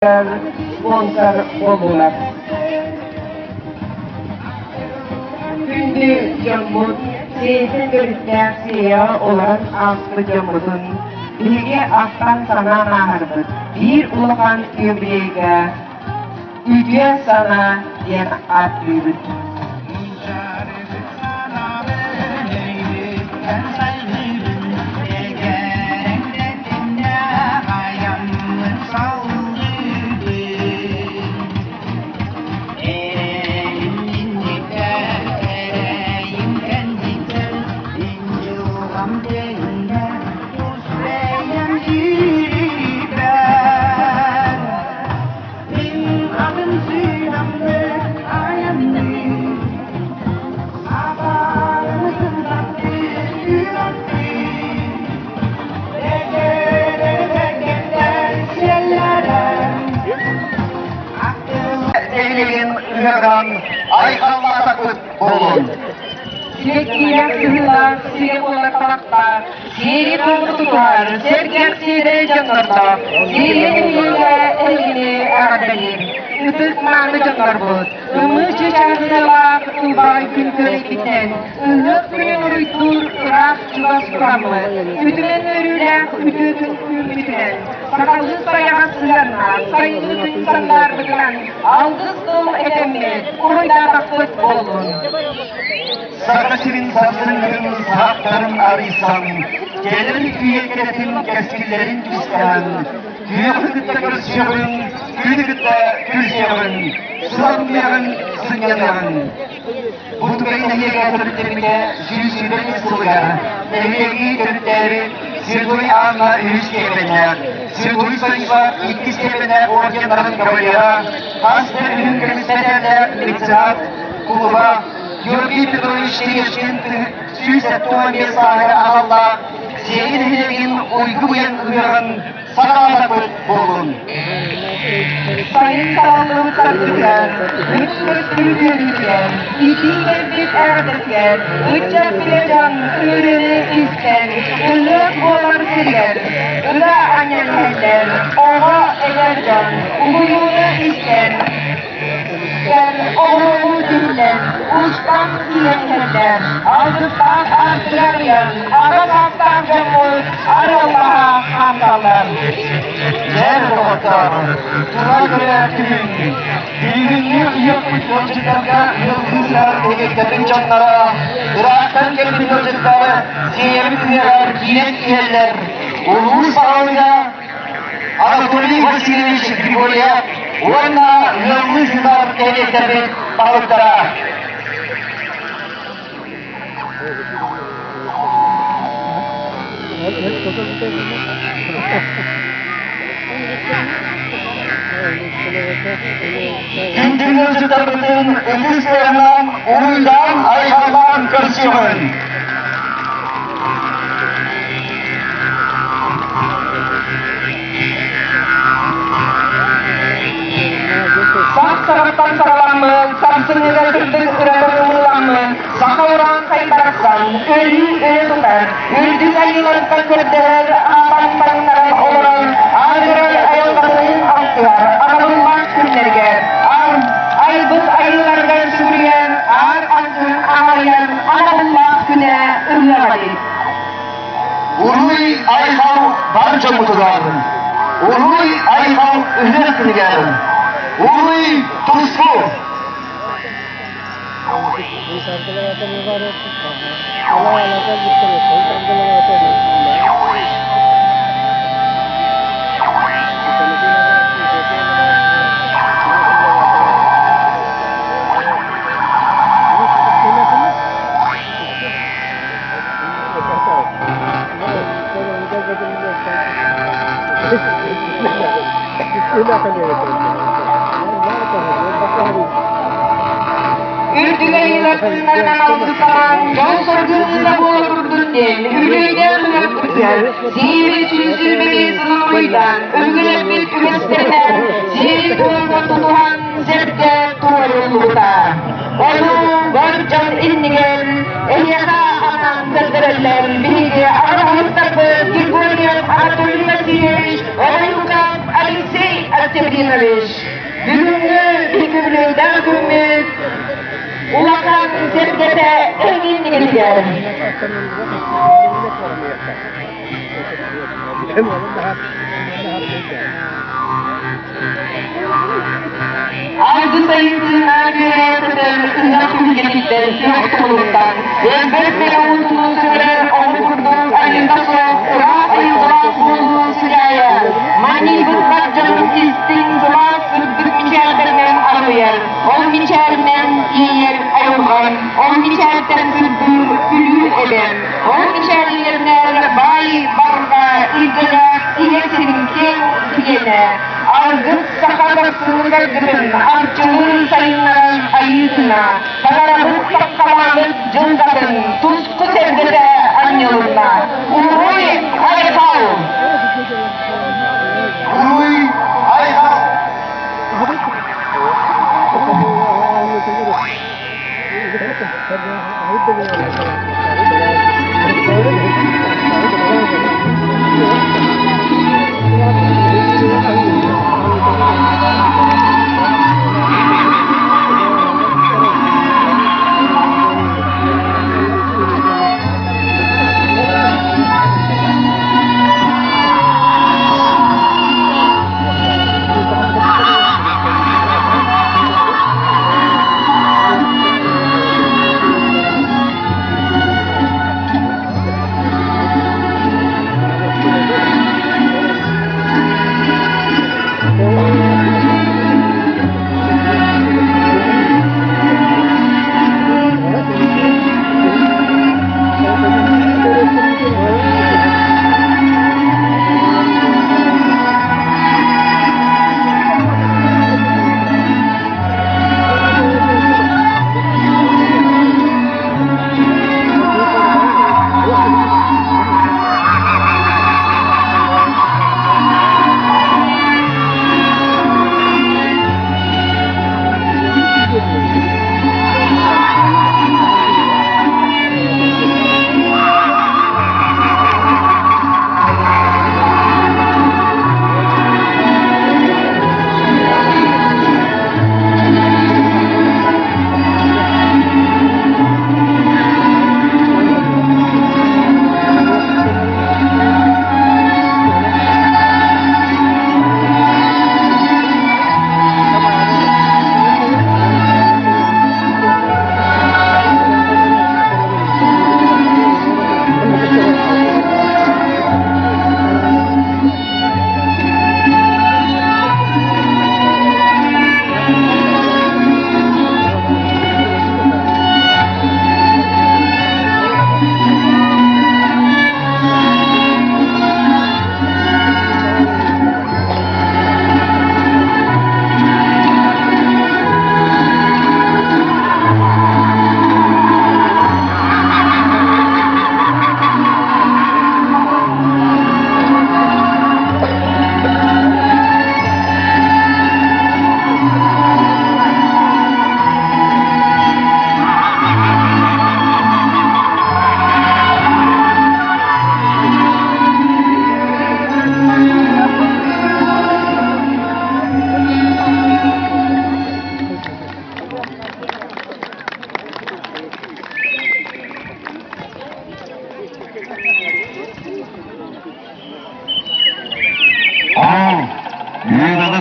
sponsor boldular. Gündü Cambut, seysin görüşlersiye olan aslı Cambut'un bilge aslan sana maharbıt. Bir ulakan ömrege, ücye sana diyen atlıydık. Ayhan'la takıp olun. Sürekliyen sığılar, sürekli olarak kalaklar, seri korkutular, sergen seri canlarlar, seri eliyle elini ağırdanır. Ütık mağlı canlar bu. Ümü çeşarlılar, ılbay gün köreylikten, ılık günün uydur, ırak çıbas kuramlı, ütülen örülen, ütükün ütülen, sakallı sayağı sığarlar, sayılı insanlar bıdılan, aldız dolu edemmet, oylar baktık olun. Sarkaçırın sarsın saatlerin arıysan, gelirin üyeketin keskillerin düşsen, dünyakıtta görsüyorun, gülükütte gülsüyorun, sulanmayan sınyanın. Bu tübeyin hiyege törüklerine jüsülerin sılgar, evlegi törükleri sirgoy ağına üyüz kebenler, sirgoy sayılar ikiz kebenler organların kavalera, hasta ürün kemistederler, itsat, kuluba, Georgi Petrovich'te yaşayan süyse tuğan bir sahibi Allah, senin hilebin uygu uyan ıgırın, sakala bolun. Sayın sağlığı tartışlar, üç ülkeler, iki devlet erkekler, üç bilecan ürünü ister, ılık olan siler, ıla anneler, oha elercan, uyunu ister. Oğlu diller, uçtan silenler, aldıktan artıramayan, arasaktan cemur, arallaha hamdalar. Yer muhtarı, dura göre tümün, bilginli yokmuş yolcularga yıldızlar egeklerin canlara, Irak'tan gelip yolcuları, seyirli kıyalar, kinet iyeller, ulu sağlığa, Anatoli Vasilyevich Grigoryev, Orna yıldızlar egeklerin balıklara. Gündüz yolcularımızın ödüslerinden, umuydan, ayhandan kaçıyoruz. Sağ taraftan saralanma, sarsın ederdirdik ıralarımılanma, sakavuran kaydarsan, ölü tutar, öldü sayılarından kördeler, ağlan bayınların olan, ağrıray ayılmasının altılar, anadılmaz günlerge, aybız ayılardan sürüyen, ağır ansın ağlayan, anadılmaz güne ırlamadı. Uluy ayhan barca mutularım. Uluy ayhan ühret kılgarım. Uluy tuzlu. Ülkülerin arasından aldı falan, yol sorduğunda bulurdun değil, ülkeyden bırakırken, sihirli süzülmeli sınavıydan, ülkülerin üniversiteden, sihirli tuğla tutuhan, zevkte tuğrulluğda. Onu varcan ilnigen, Eliyaha anan kırdırırlar, bilgi, Arnavutları, Gilguryan, Anatoliy Vasilyevich, Oyunkan, Alexey Artemyev, 25. Бүгүnkү бекүлүү дагымыз улахан сергете эңин илген. Aldı sayısının ayrıya kadar ıhlatım gelikten sürekli olurdan. Elbette olduğu sürer olurduğu ayında soğuk, rahat ayıldığına bulduğu sıraya. Mani bıkkatcan istin dumak sürdük içerden arıyor. On içerden iyer ayılgan, on içerden sürdür ülü eden. On içerlerine bay barga ilgiler iyesinin ken diyene. Algıt sakadasını verdirin, arçılır sayınların ayısına, pagarabık sakkalanıp cılgatın, tuzku sevgide anyılına. Uruy Ayhal! Uruy Ayhal!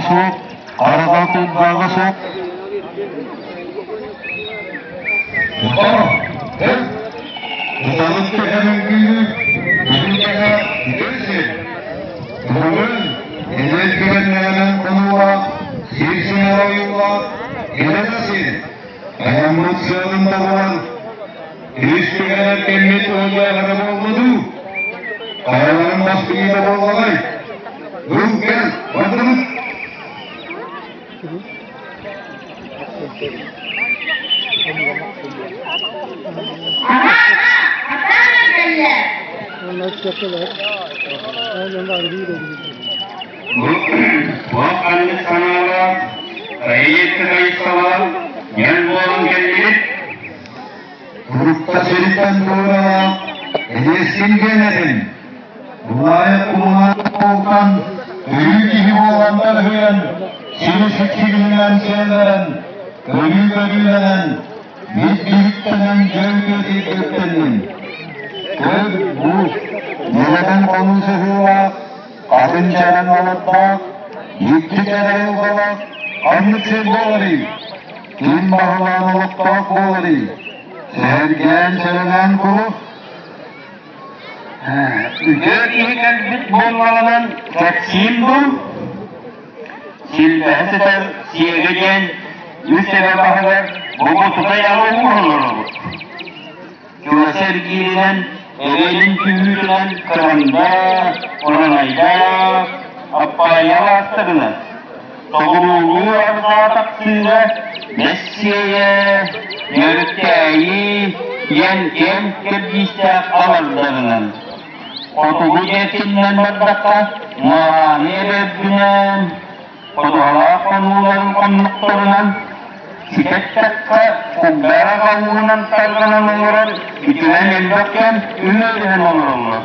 sok, aradan dalga sok. Tutalım ki hemen büyük, dünyaya gidersin. Bugün, hedef güvenlerinin konuğa, sirsin arayılla, gidemesin. Ayağımın sığınında olan, ilişkiler emniyet olacağı adam olmadı. Ayağların baskıyı da boğalayı. Dur gel, bakalım. Bu anlık sanalar, kayıtlı kayıtsalar, yan boğan gelip, grupta sürükten doğrana, hedefsin gelmedin. Bunlara kullanıp oltan, büyük gibi olanlar hüyen, 실시키는 세월은 거리거리는 밑밑하는 절벽이 겹쳤는 내려간 공수후와 가든 자는 먹었다 육체자를 우거나 감mit의 머리 긴마을라 먹었다 꼬리 sergen serengan ku Jadi kan bongkalan kecil silbahseter siegajen yüzsebe bahar bobo tutaya olur. Kula sergiden evelin kühülen kıranda oranayda apa yalastırına Toğruluğu arza taksıyla Messiye yörükteyi yenken kebdişte alarlarının Otuğu yetinden bardakta muhanebedünen Otuğala konuların konuklarından Sikettakka kubbara kavuğunan targanan olarak Bitilen elbakken ümürden olur.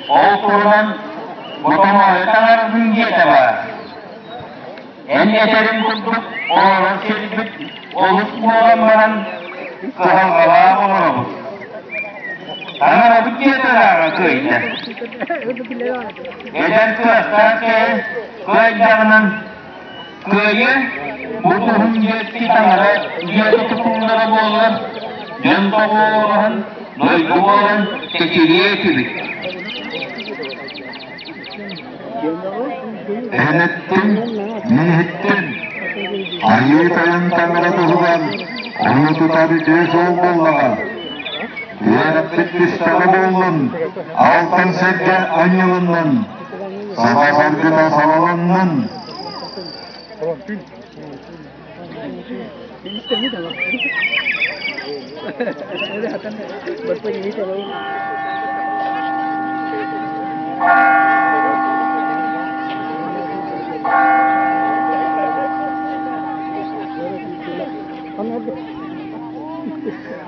Otuğunan Botama ötalar hüngiyete var. En yeterim kurduk, oğlan seribit, oluşma olanmadan kıhalgalar oluruz. Anara bu yeterler köyde. Eden kıyaslar ki, köydağının köyü, bu tohum yetti tanrı, yedi tutumlara boğulur, dön toğu olan, doydu olan, tekiliye tübük. Ehnettin, nihittin, ayıtayın tanrı tuğudan, onu tutarı cez olmalıgan. Yerettikistana boğulun, altın sergen anyılından, sana sargına salalından.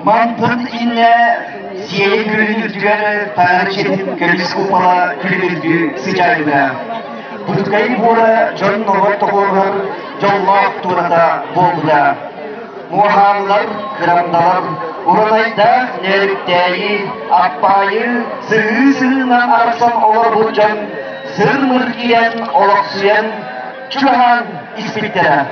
Mantın inne siyeyi gülünüzdüğü tarihçetin gölüs kupala gülünüzdüğü sıcağıyla. Budukayı bora John Norbert Tokorlar Jollak Turata Bolda. Muharlar, kıramdalar, uğradayda nerikteyi, appayı, sığından arasam olar burcan, sırmır giyen, olak suyan, çuhan ispitlere.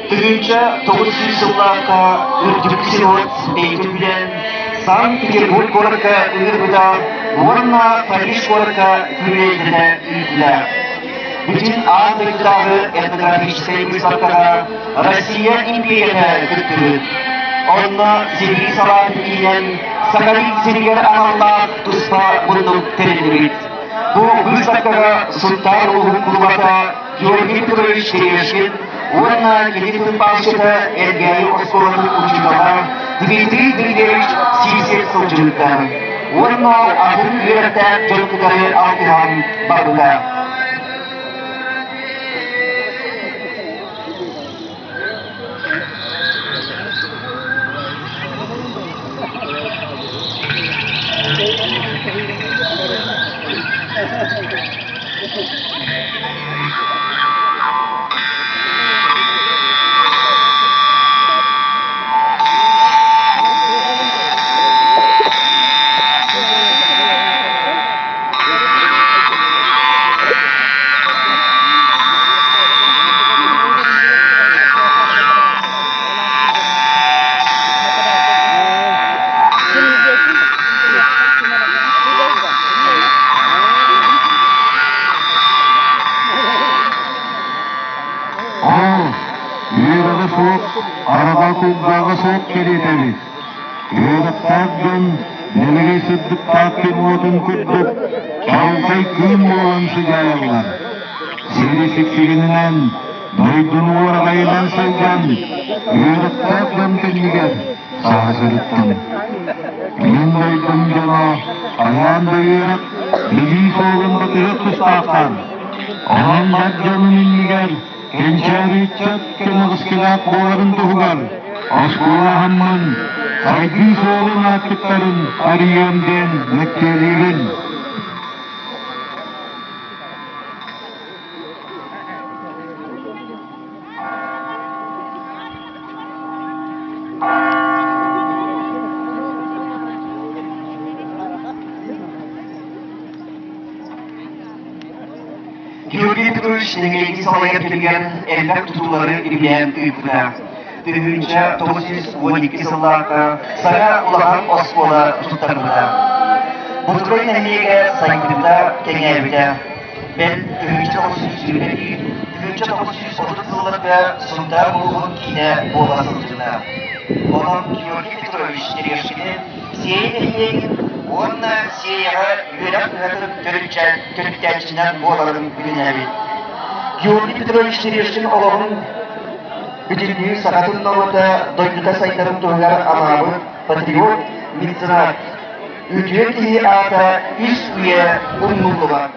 Tügünce 900 yıllarda Ürgüp Sinot eğitimden Sankt-Petersburg olarak Iğırgı'da Varna Paris olarak Güneyli'de üyüdüler. Bütün Anadolu'дағы etnografическая выставкаға Россия империяны күттіріп, онны Сибирь салат iyен Сахалин сергер аналлар тұста бұндық тәрелдірет. Бұл выставкаға Султан Улын Кулбата Георгий Петрович Терешкин Орна Генеральный Палчета Эргей Осколовый учителя Дмитрий Дмитриевич Сисер Солженко. Орна Ахын Верта Жонкутары Алтыхан Бабыда. Arada kubbağası keliteli. Yönetten Nelege sıddık takkın otun kudduk, çalkay kıyım olan sıcağlar. Sivri fikirinen, doydun uğragaydan saycan, yürüttük yöntemiger, sağsırıttım. Min doydum cana, ayağın doyurak, bizi soğun bakıcı kustağıtan. Onun dadcanı minniger, gençeri çöp kenağız kenağ boğarın tuğgar. Askula hamman, saygı soğun akıtların, arıyönden mektelirin. Georgi Petrovic Nengelegi salaya kelgen elbek tutuları ibilen uykuda. Büyünce 912 yıllarda Sara Ulahan Osmola tutarlıda. Butkroy Nengelige sayıklıda Kengelbide. Ben büyünce 920'de değil, büyünce 930 yıllarda Sunda Bulğun Kine Boğazıncıda. Onun Georgi Petrovic Nengelige Siyeyleyin Onunla siyaha yürek törüktençinden boğaların bilinemi. Georgi Petrovic Nengeligin oğlunun bütünlüğü sakatın orada doyduka sayıların doğular anabı, patriot, mitsinat. Ülküyet iyi ata iş üye umnullu var.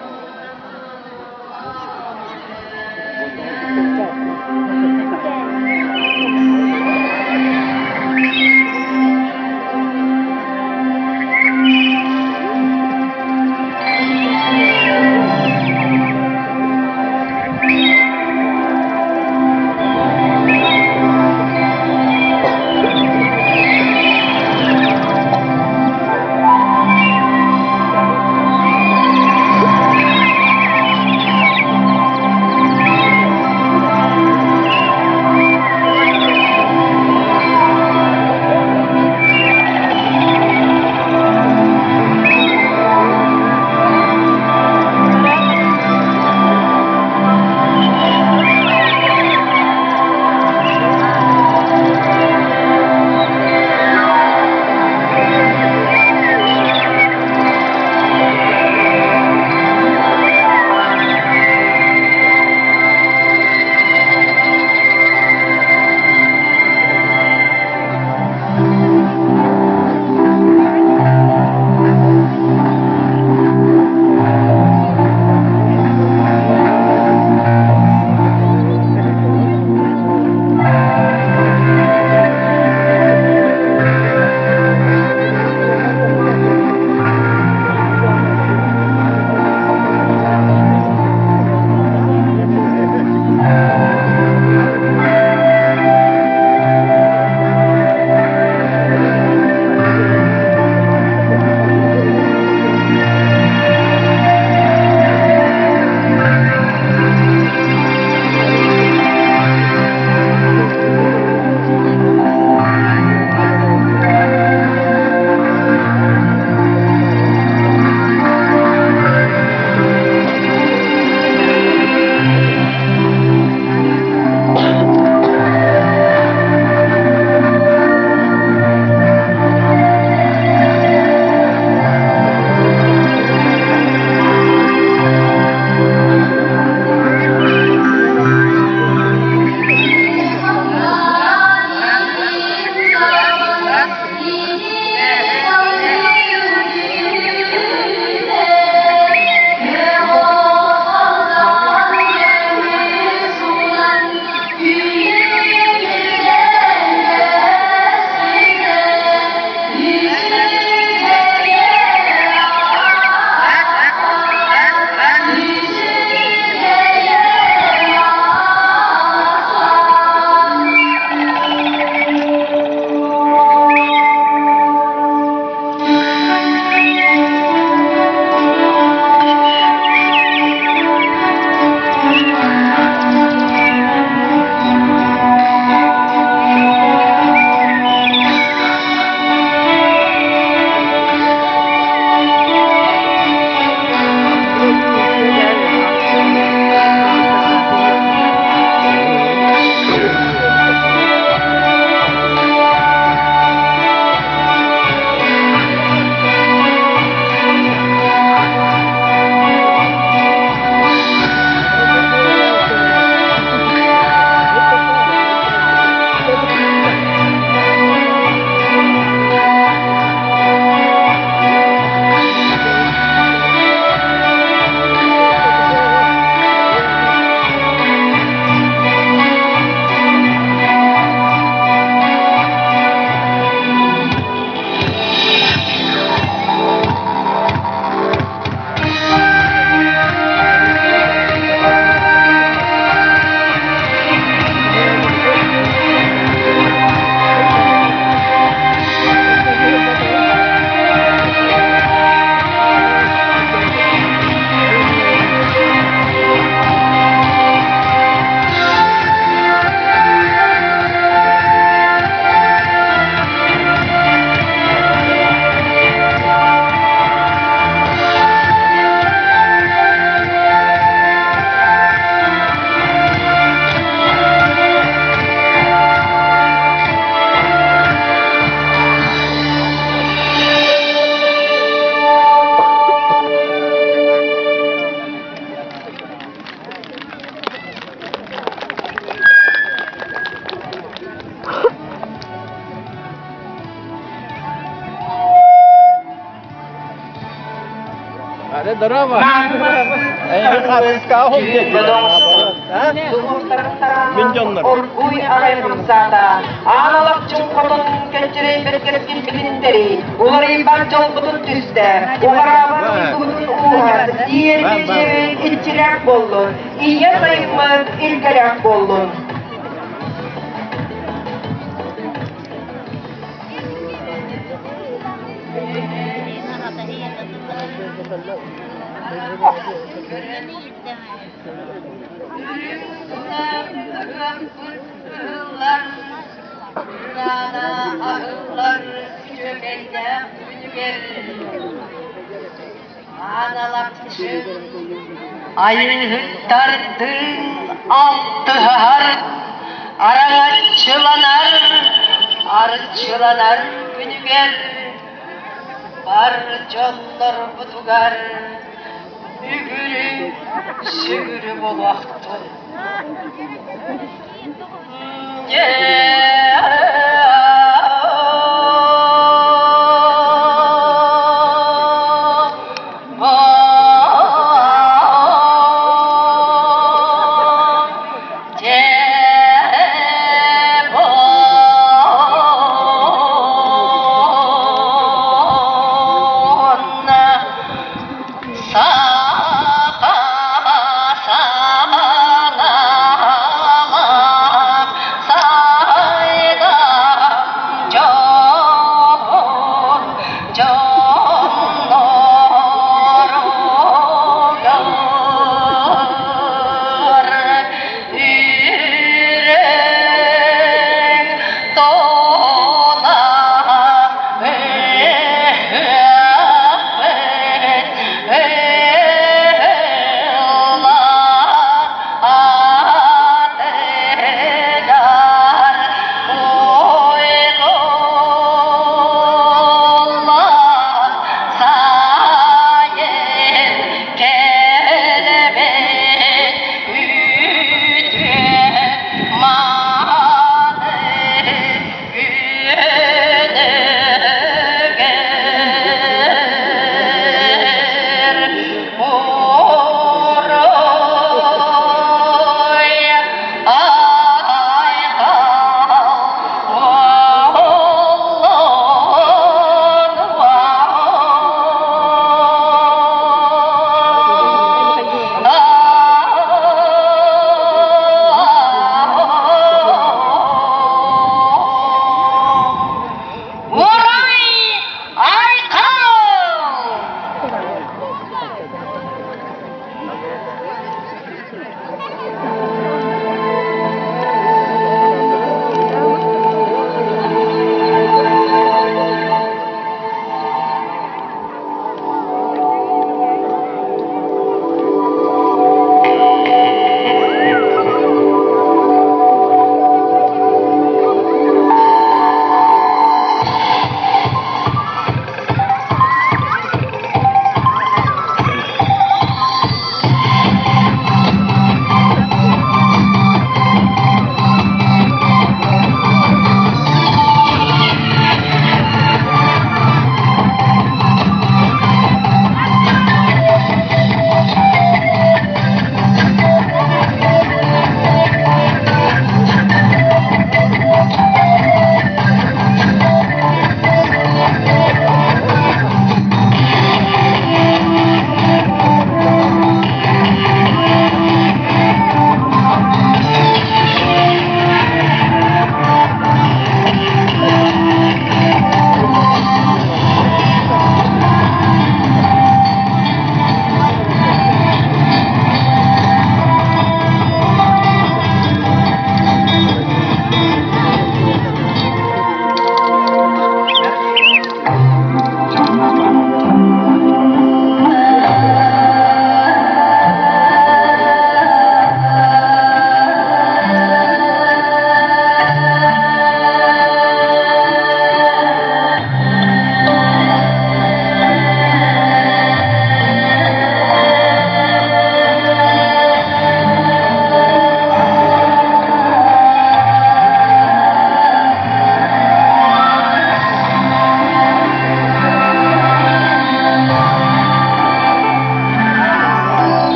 drama. Minjonlar. Orguy arayımsada. Analak çunkotun keçirey berkerkin bilinderi. Uları barcal butun tüste. Uğaravan bugün uğar. İyer geçerin içirak bollun. İyer sayımız ilgerak bollun. Ayıktardın altı har, arıçılanar günü gel, var canlar butugar, ügürü sügürü bolaktı.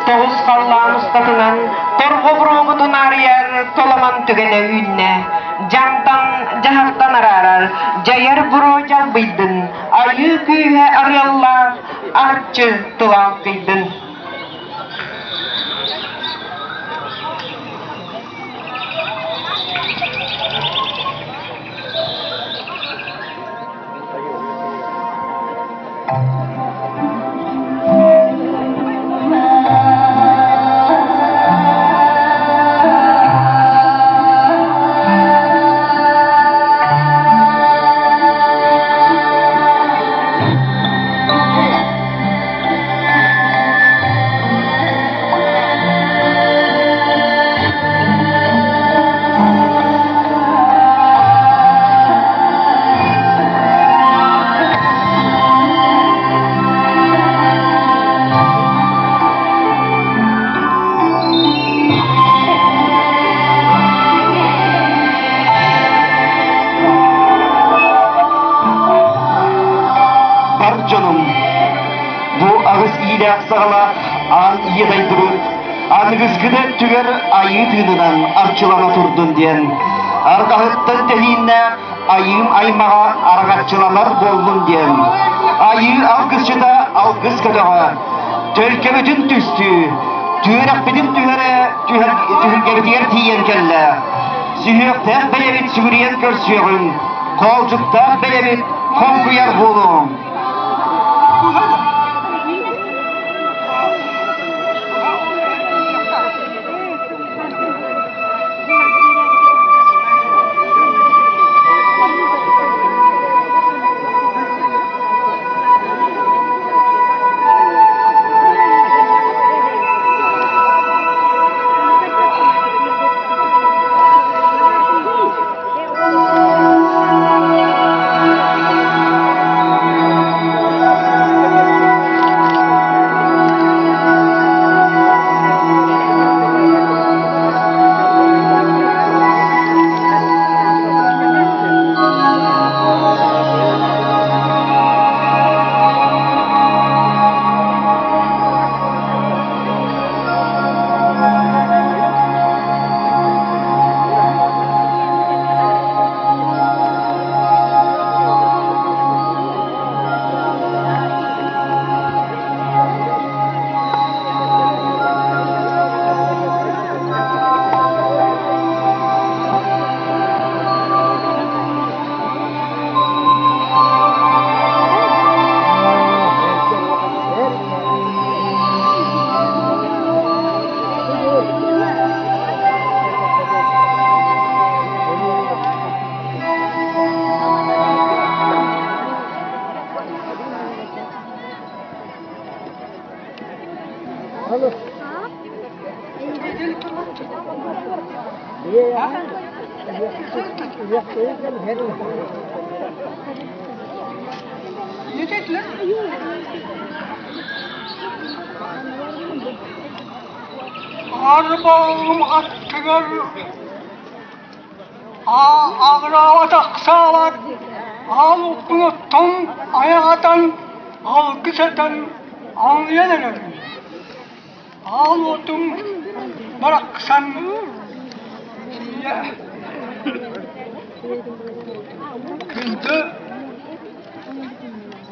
Toğuz kallan ustatınan torgu buruğudun arıyar tolaman tügene ünne. Camdan cahaktan ararar, cayar buruğu jalbıydın. Ayı kүйhe arıyallar, artçı tuvak kıydın. Sağla an iyi daydırır. Anıgızgıda tüger ayı tığından arçılana turdun diyen. Argahıttan telinne ayım aymağa argatçılanar boldun diyen. Ayı algızçıda algız kadağa. Tölkebütün tüstü. Tüyrekbedin tühergebetiyer tiyen kelle. Sühüyekten belebit sügüriyen körsüyegün. Kolcuktan belebit konkuyar bolum. Arbağım attılar, ağrava taksalar, al unuttum ayağdan, al güzeden anlayanlar. Al otum bıraksan,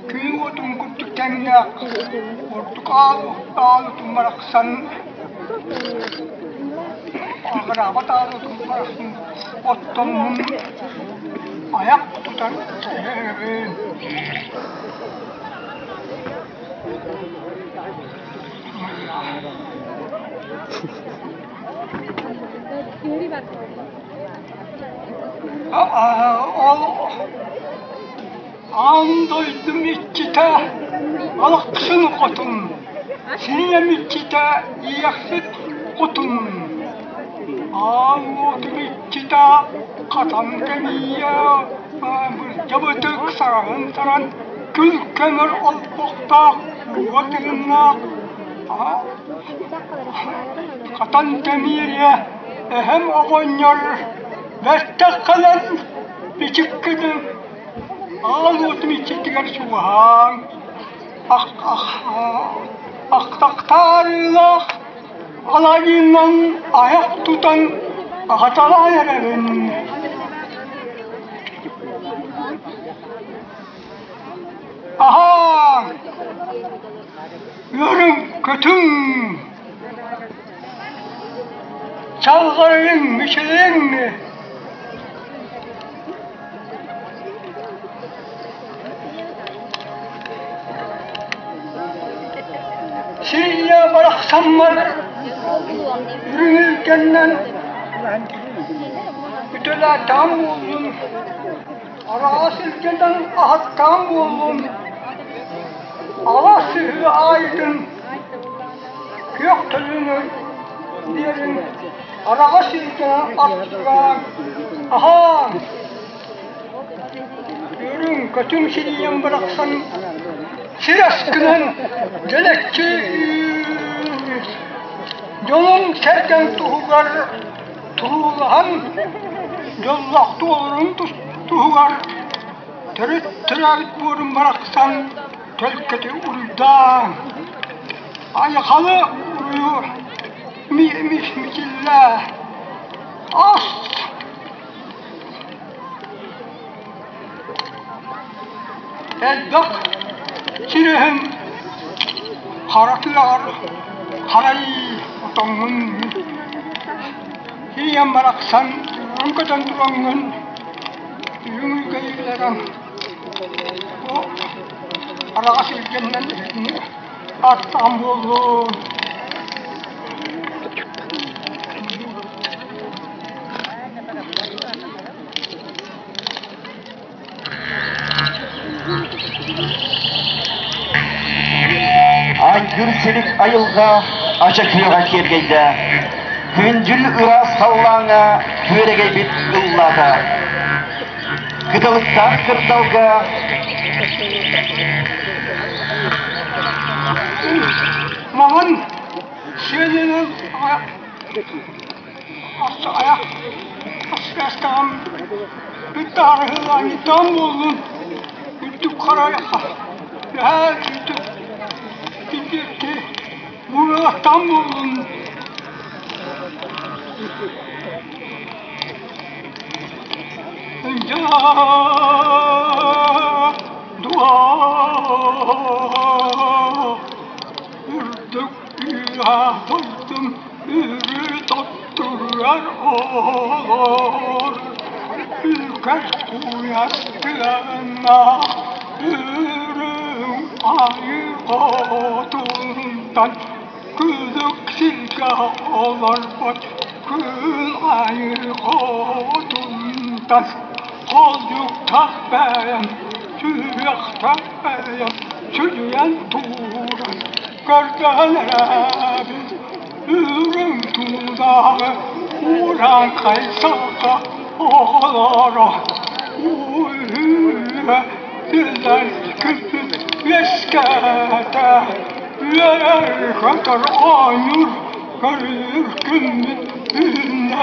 Kıyı otum kuttuktan ya, ortuk al otum bıraksan, Ağrabat ağrıdım bıraktım, ottomun ayak tutar sevin. Andoydum ikkite, alıksın kotum, siniyem ikkite, iyaksit kotum. Ağotum ikkite, katan kemiye, jabutuk sarağın saran, kül kömür olpukta, kuvatırına, katan kemiye, ehem oğonyor, veste kalan, biçik kıdım, ağotum ikkitiler suğan, aktaktarlıq, alayından ayak tutan hatalar ederim. Aha! Yörüm kötüm! Çalgarın mişelin! Şiirle bıraksamlar yürünürkenden bütüle tam oldun. Ara silkeden ahaktam oldun. Allah sihri aydın. Gök tülünü diyelim. Ara silkeden attıran. Aha! Yürün kötüm şiirle bıraksan Siraskının gelekçi yolun serken tuğulan yollakta olurun tuğular teravit buğrun bıraksan tölketi uldan ayakalı uyuyor miçillah as elbak Çirehim haraklar haray otanın hiyem baraksan rınkatan duranın yümülgeylerim o arası ilgenden attam oldu Ay gürselik ayılga aşa kıyıga kergeyde Hüncül ıras sallağına hüregey bit ıllaga Kıdalıktan kırdalga Maman şeylerin ayak asgastam bir tarihden idam oldun Üttük karaya ya üttük gitti Murat'tan buldun Ya dua Ürdük ya doydum Ürü tutturar olur Ülker uyattığına Ürün ayı odundan Kızık silke olur bak Kül ayı odundan Kolcuk takbeyen Sürek takbeyen Sürüyen tuğran Gölgelere bir Ürün tuzağı Uğran kaysaka Oğlara Uyuya Diller kızı Leskete Yer kadar aynur Görür gündüzünde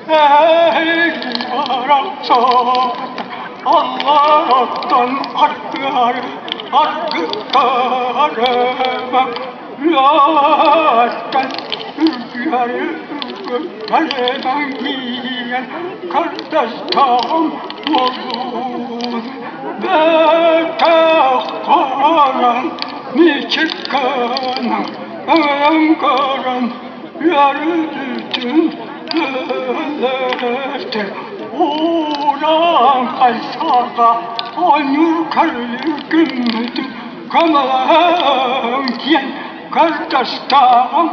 Ey yaratsa Allah'tan artar Arkıtarım Yaratan Ülküyarı Kaleden giyen Kardeş tam olur Bekakaran Niçikanan Ankaran Yarı bütün Lölerte Uğran Kaysaka Aynur karlı gündü Kamalan kiyen Kardeş tam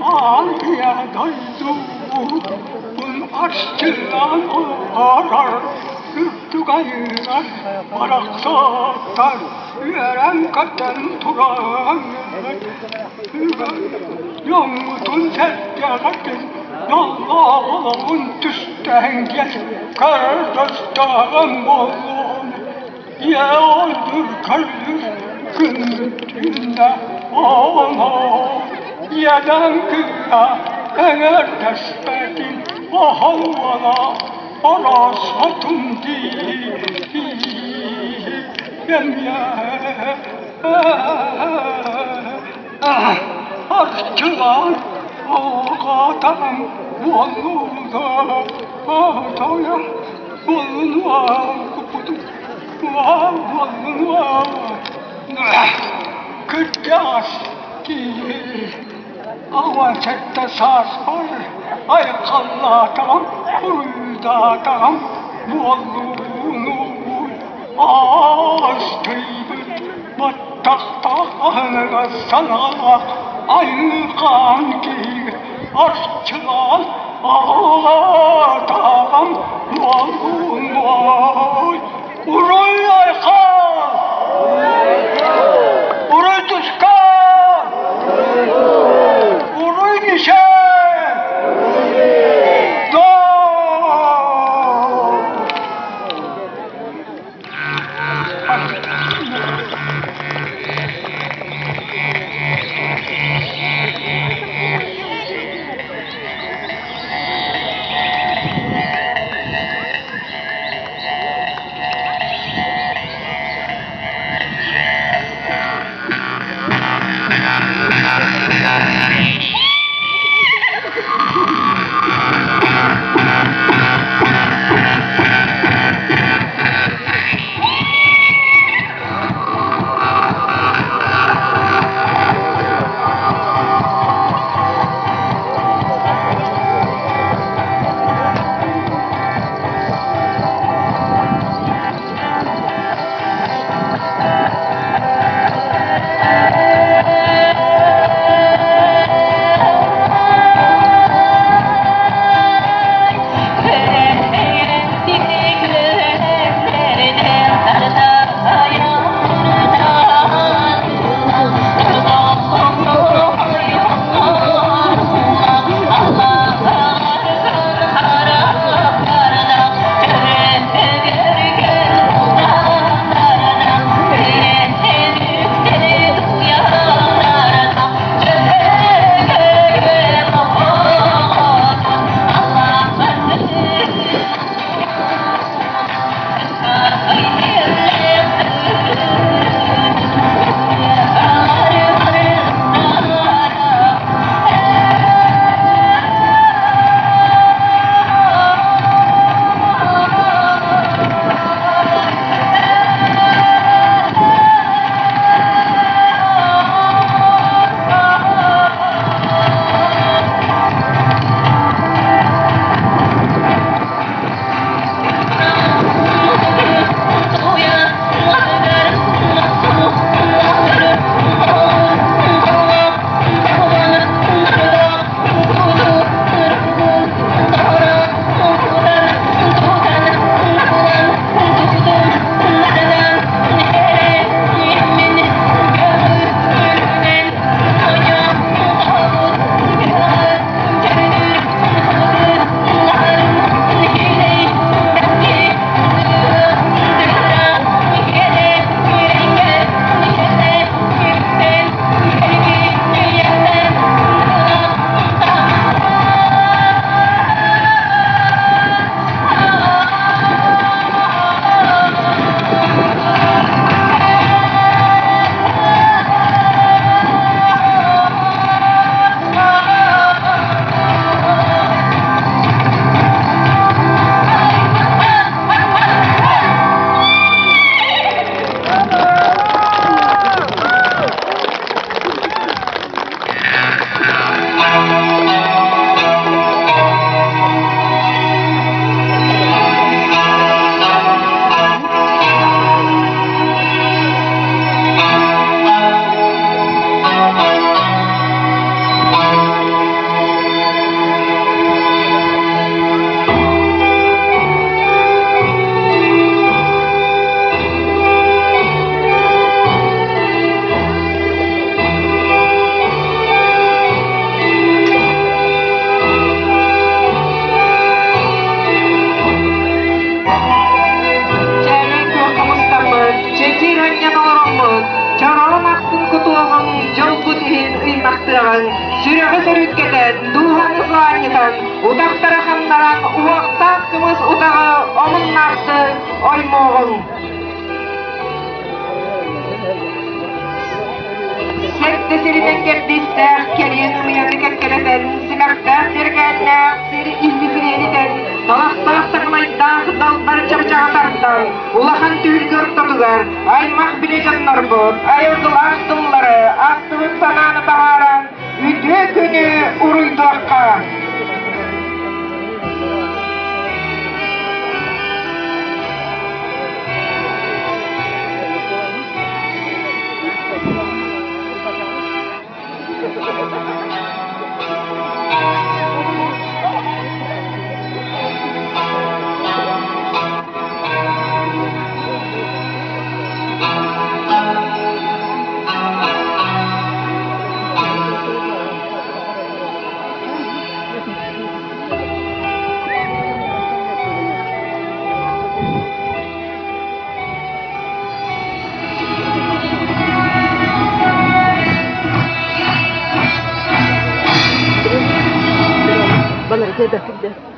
Ağrıya doydum Aşkından arar Ürtük ayırar Barak sakar Yeren katen turar Yolmutun serkeğatin Yolların tüsten gel Kardeşten bolun Ya öldür kardır Gündüzünde ona Yadan kıya eğer destekin ahalvana arasatım diyem ya arçılar ağatam vallaha ağataya vallaha kupudu vallaha kırkas ki awan sette sas ay kallatam kuruldatam vallaha astıydı battaqta ahına sana ayıqan ki arçılan ağatam vallaha uruy ayqan uruy tuşkan uruy nişan tahtırağın, sürüğü sürükketen, duhanı sağınıtan, udaktara kandaran, uvakta hakkımız udağı, onun nartı, oymoğun. Sette siriden kettistär, kerien umiyarı ketkereten, silaktär sirgenler, siri ilbifiriyeliten, talak takmaydan, dalbar çabıçağa tarttan, ulahan tüylgör totugar, aymak bile canlar bot, ayırgıl astımları, astımın sananı taharan, üdü günü uruydu akka. كده كده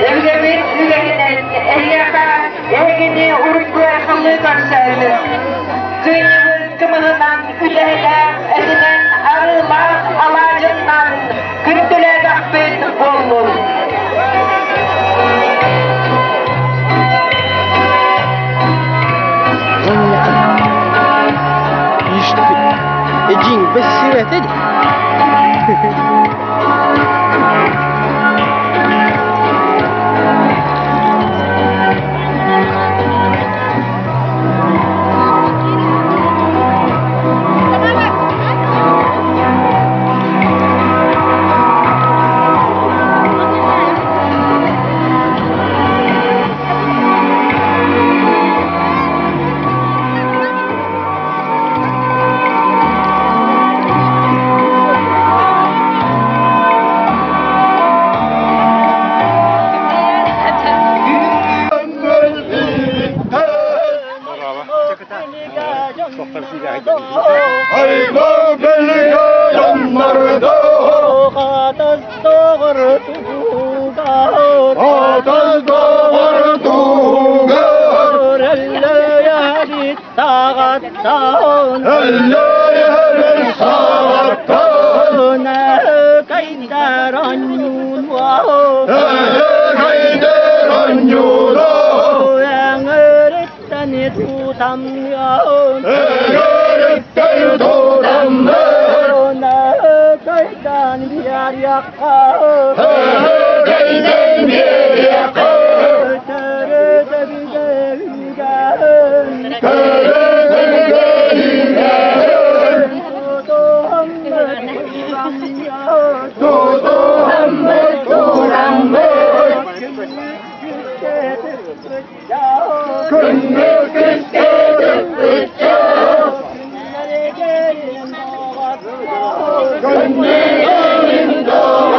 Evde Ergini urunca akıllı görseydi. Kıyımın kımığından üleyle edinen arılar alacından kırıküle rahmet olur. Ejin besiret edi. Hayda belge yanlarda Atas doğru tuğgar Atas doğru tuğgar Elle yadi tağattan Elle yeri sağattan Ne kayder anyun var Kayder anyura Yang eretten tutam yağın Egerekten tutamlar Ne kaydan bir yakar Kayden bir yakar Terede bir devgen Tereden gelirler Tutu Hammet Turanlar Günlük istedim bıçak Gönlüm doğdu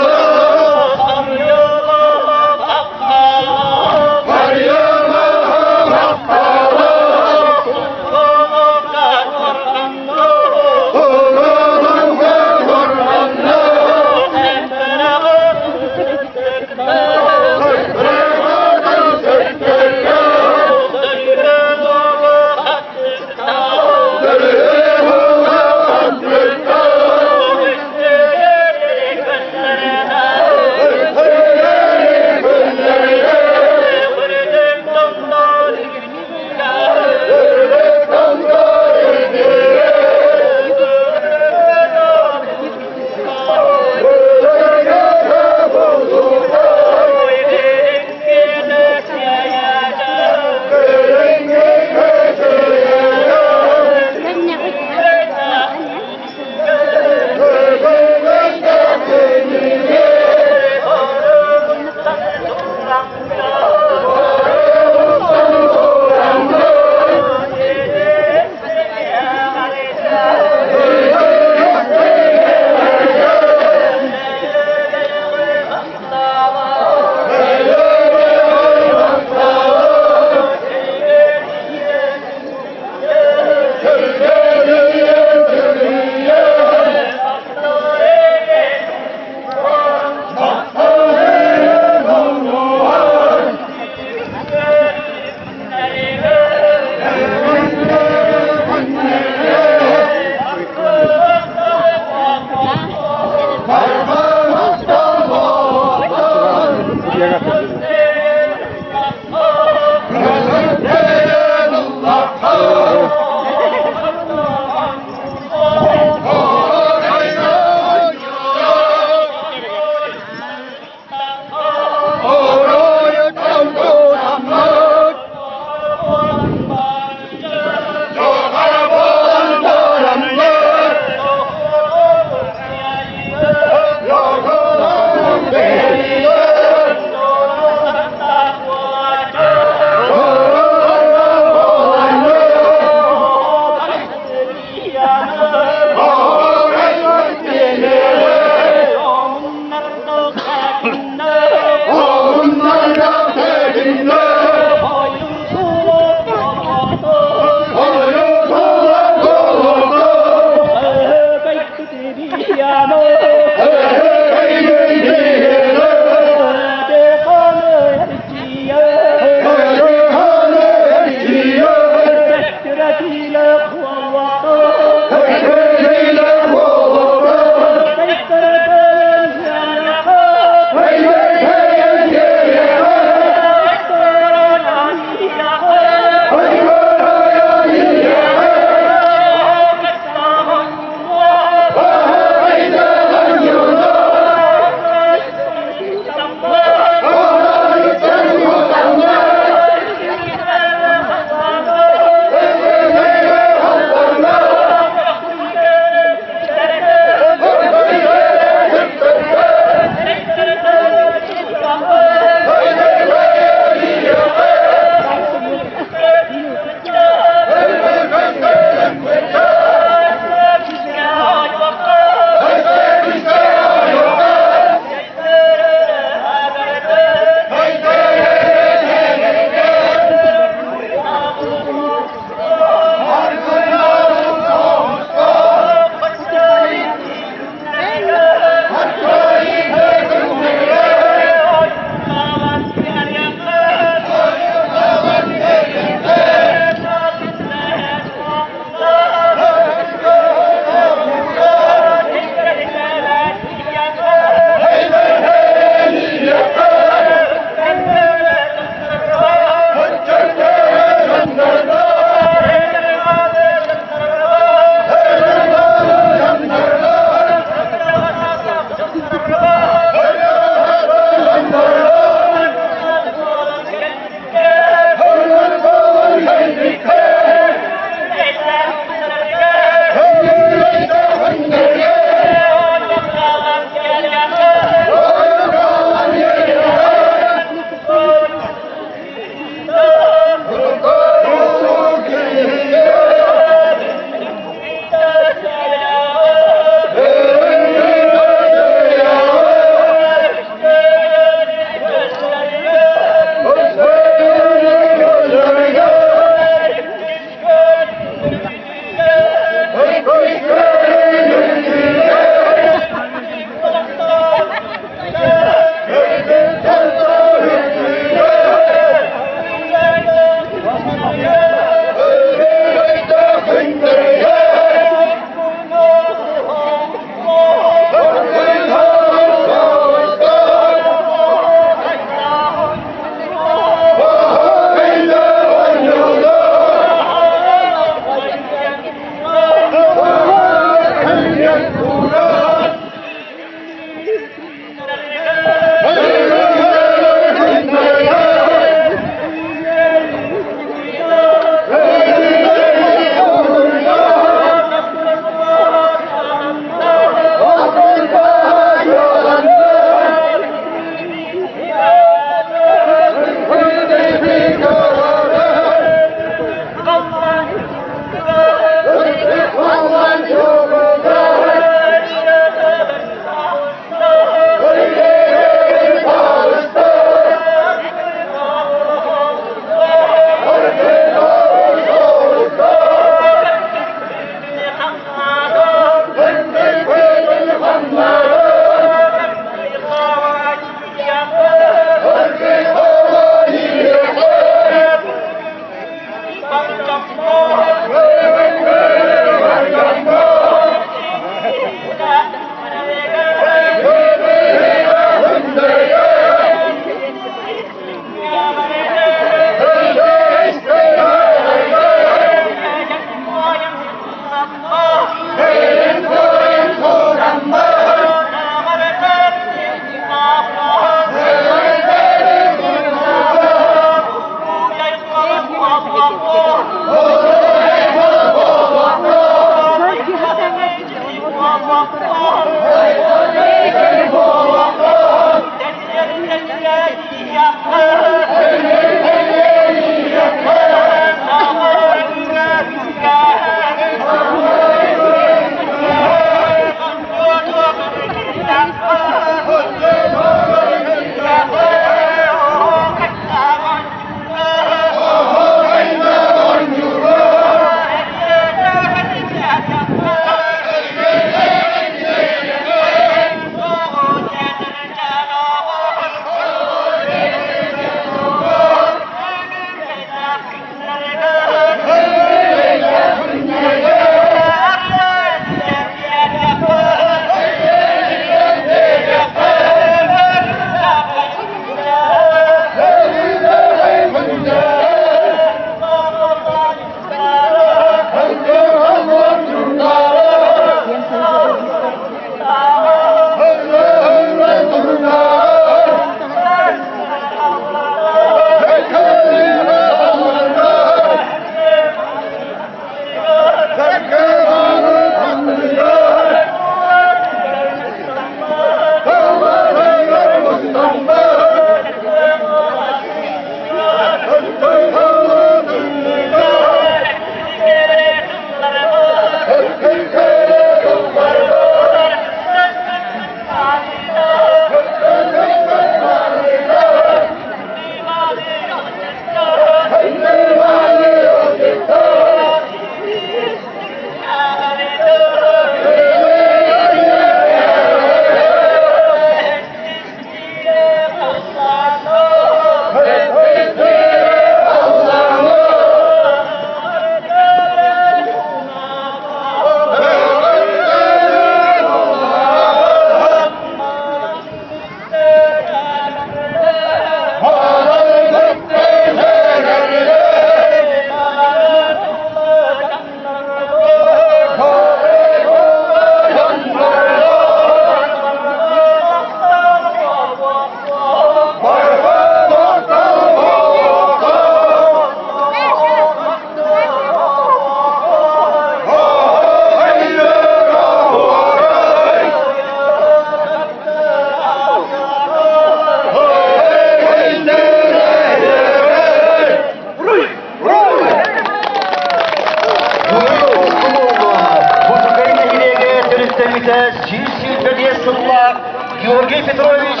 сыллақ, Георгий Петрович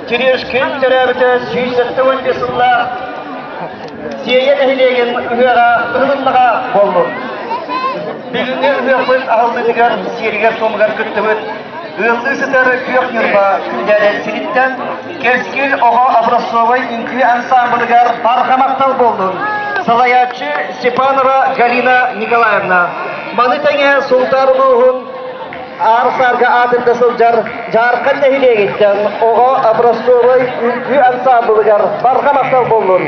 Терешкин төрәбіті сүйсетті өнбе сыллақ, сейен әйлеген үйеға ұғынлыға болу. Бүгінгі үйеқпен ағылдығығар серігер сомғар күттіміт, ұғылды сітері күйек нүрба күндәрі сириттен кескіл оға образцовай үнкі ансамблығар бархамақтал болдың. Салаятчы Степанова Галина Николаевна. Маны тәңе Султарұлығын Арсарға адырды сылжар жарқын нәхилегеттен оға образцовай үнкі ансамблығар бархамақтал болдың.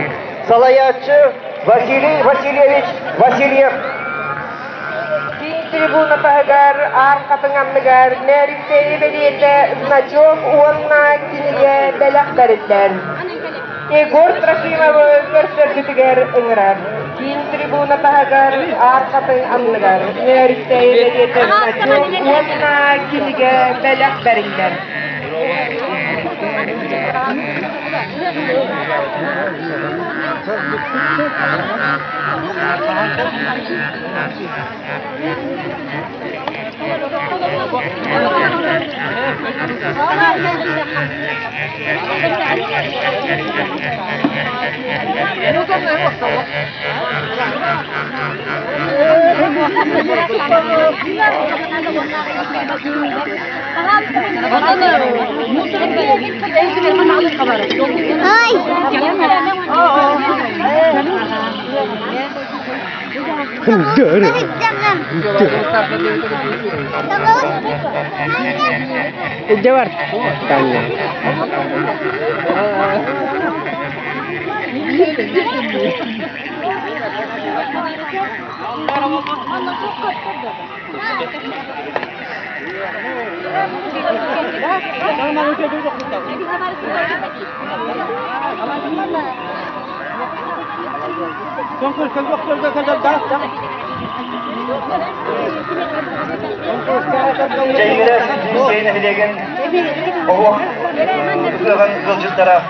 Салаятчы Василий Васильевич Васильев. Трибуна тагар аркатыңамныгар нәрифтери белиете значок уонна киниге белек бериттен. Егор Трофимовы көрсөтүгер ыңырар. Кин трибуна тагар аркатыңамныгар нәрифтери белиете значок уонна киниге белек бериттен. Jawar. Tanya. Ceyhire Hüseyin Ehlegen oğuk ıgın kılcıtlara.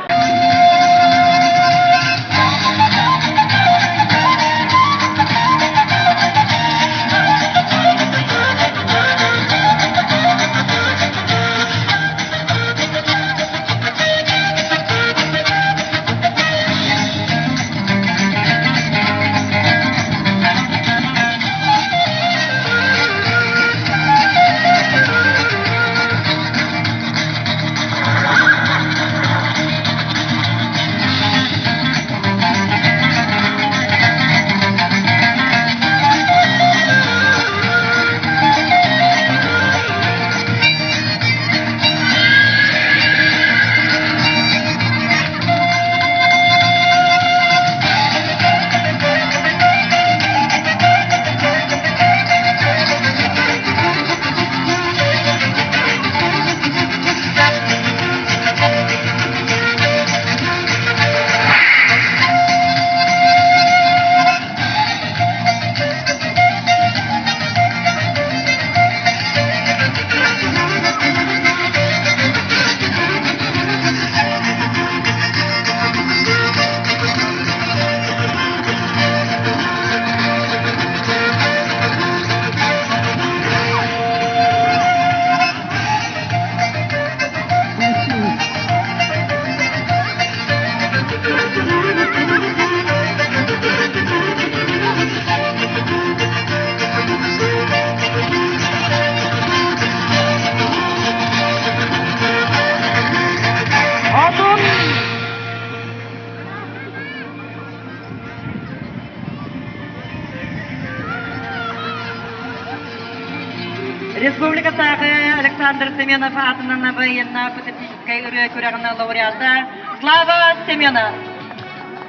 Республикасындағы Александр Семенов атынан военно патриотической көрәгінің лауреаты Слава Семенов,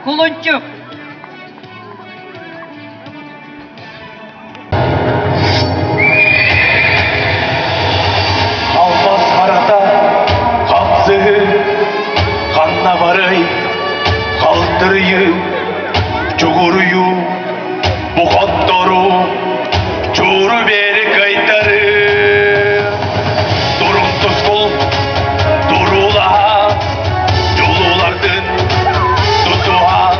Кулунчук. Алмас қарата, қапсығы, қанна барай, қалтырыйы, жүгірүйі, бұқаттару, чуру бері қайтары. Durula, yollardın tutuğa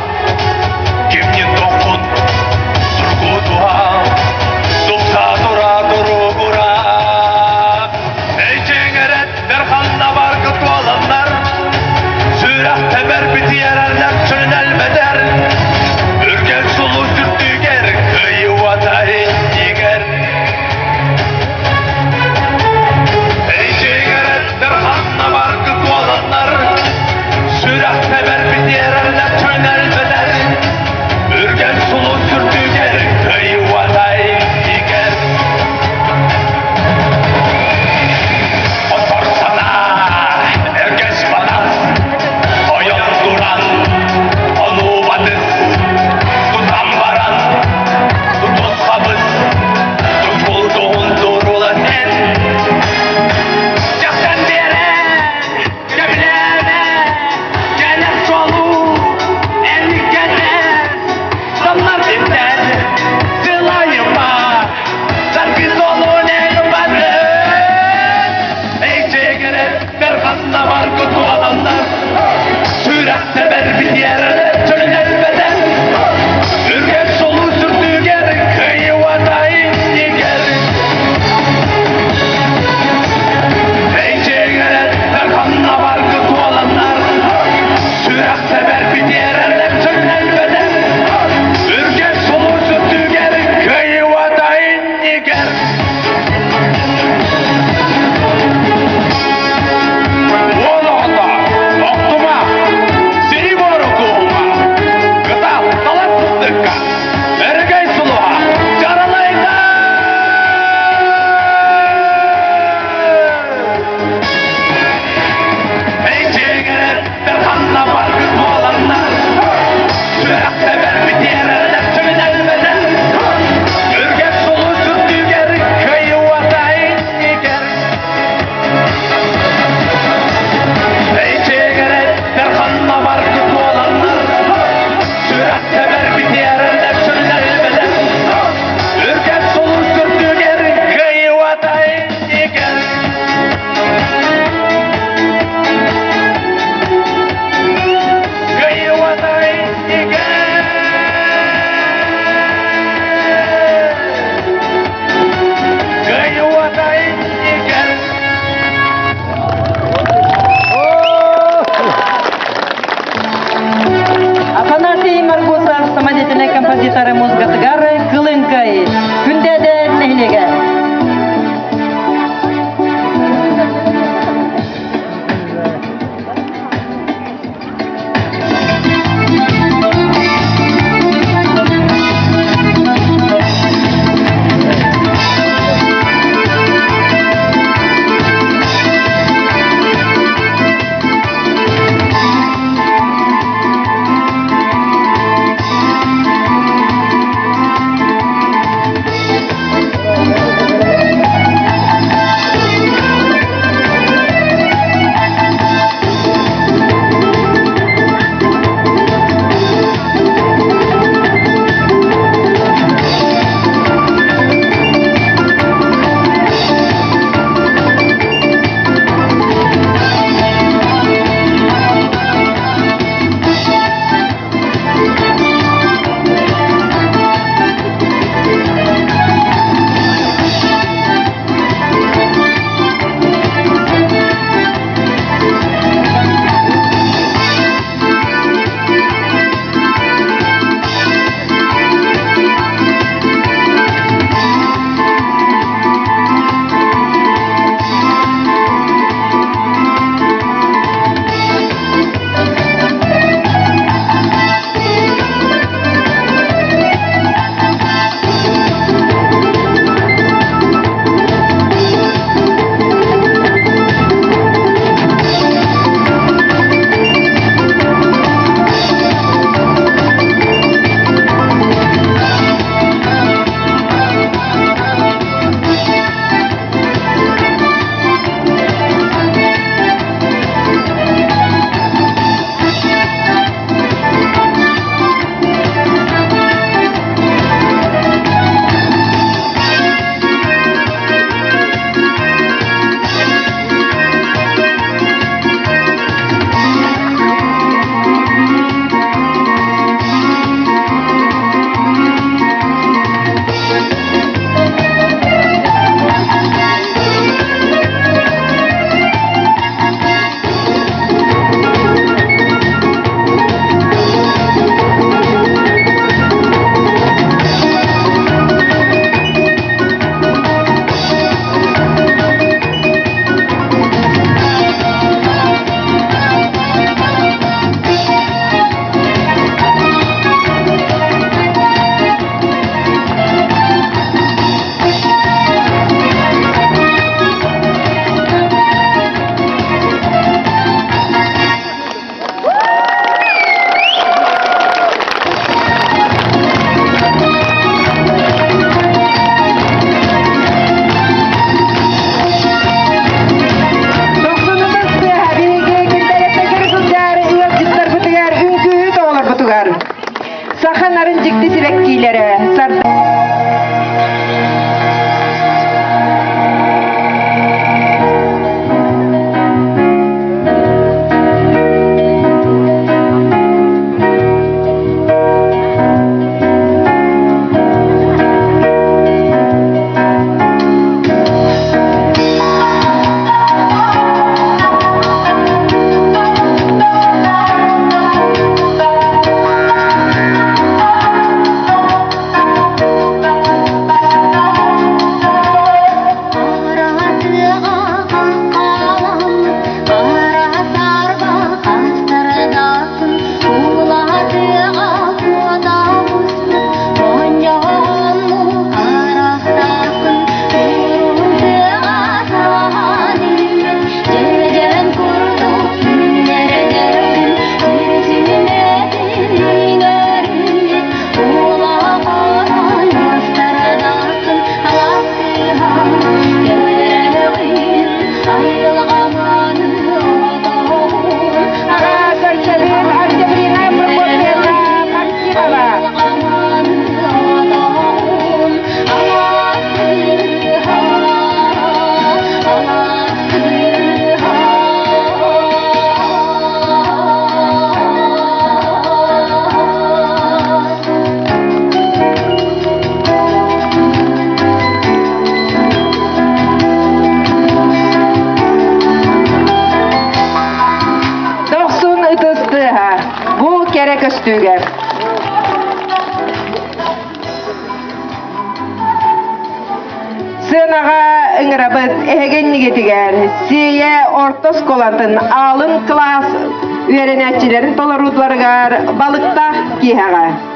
Sırların ciktisi vekilleri. Bu gerek üstüge. Sığınağa ıngırabız ehegenni getiger. Siye ortos kolantın alın klas öğrenetçilerin tolarudlarıgar balıkta kihaga.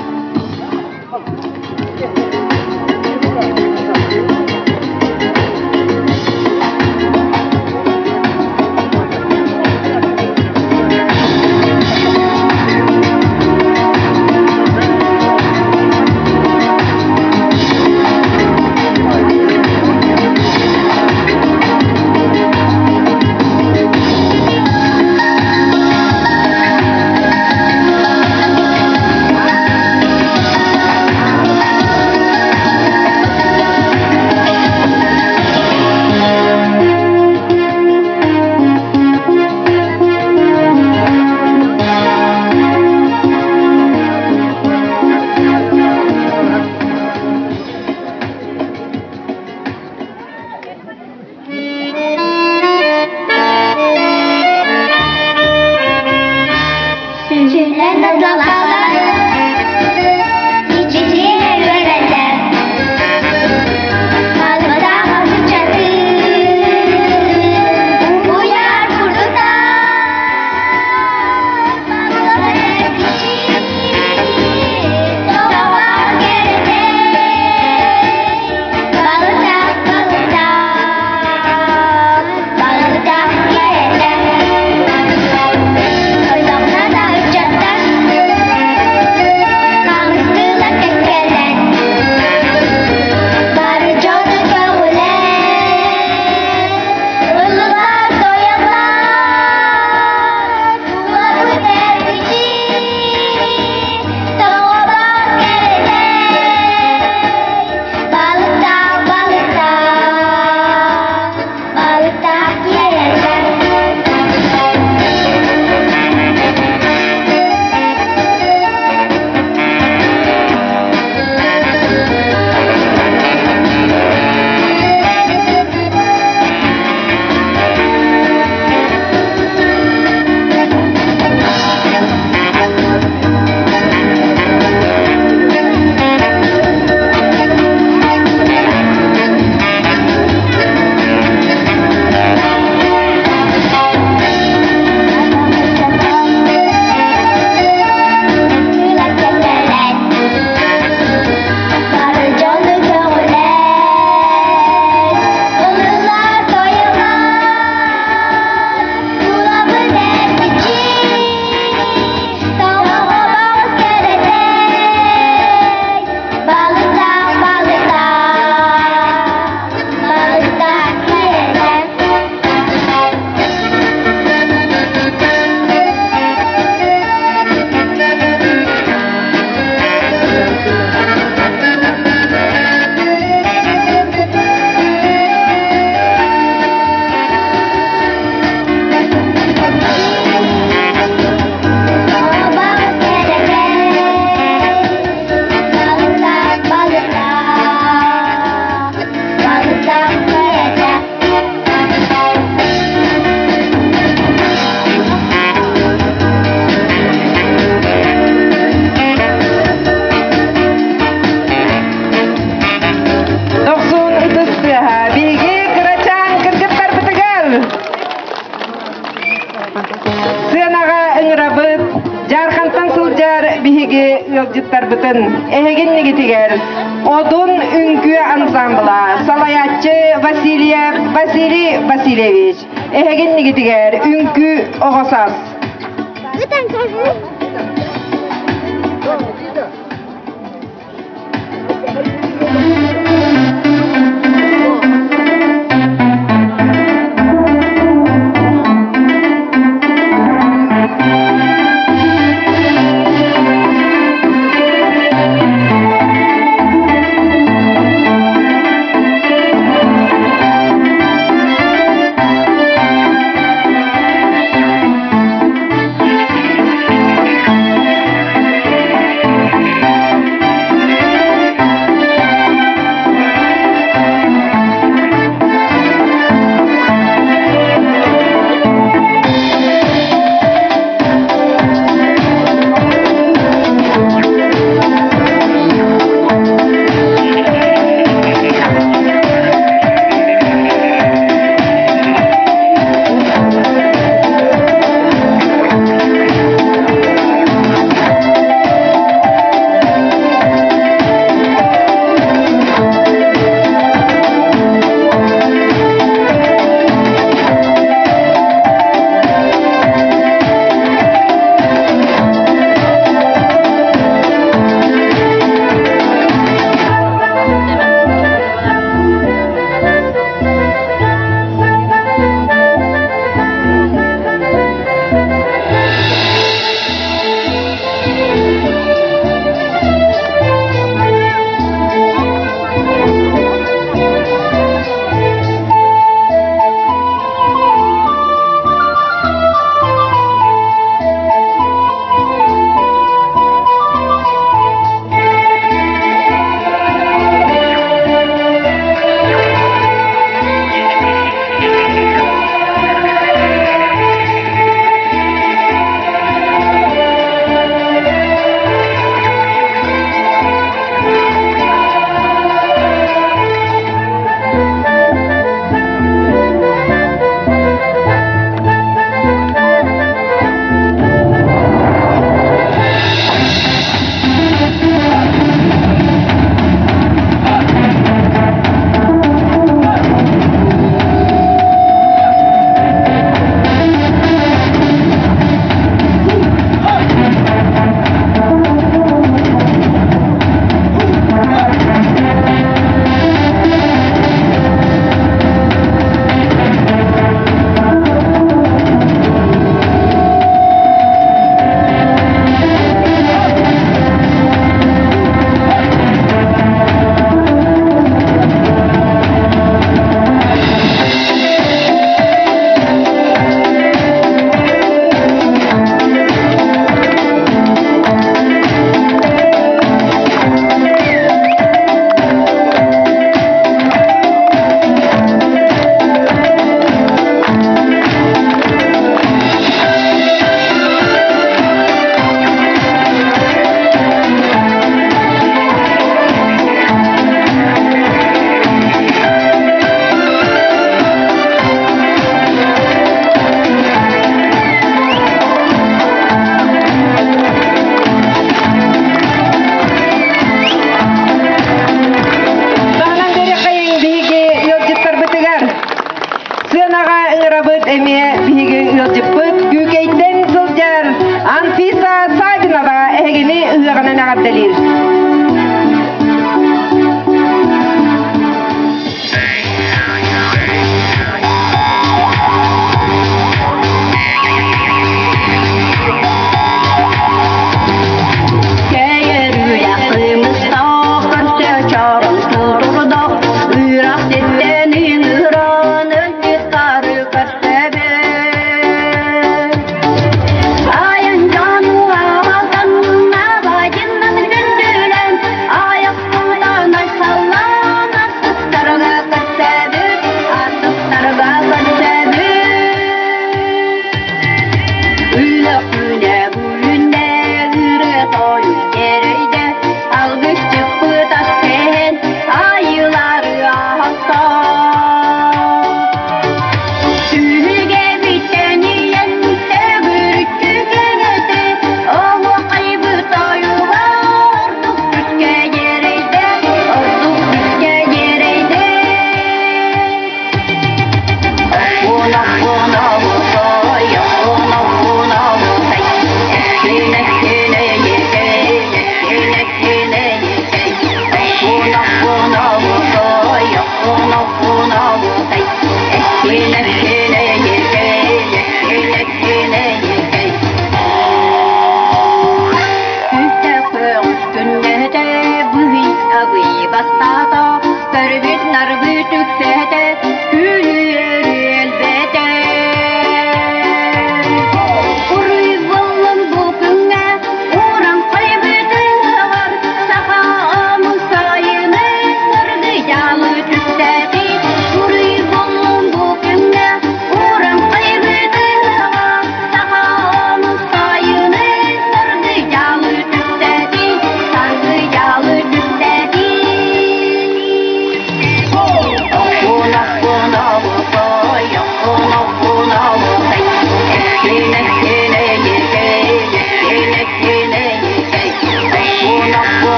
Сынаға ыңырабыт, жарқантан сылжар биһиги ылжыттар бытын, эһеген негетигер, одун үңкү ансамбла, салаятчы Василий Васильевич, эһеген негетигер, үңкү оғасас.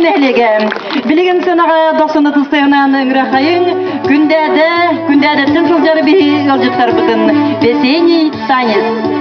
nehlegen. Bilgin sana dostunu tustayınan ıngıraqayın. Gündədə tüm sılcarı bir yolcuklar bıdın. Ve seni tanız.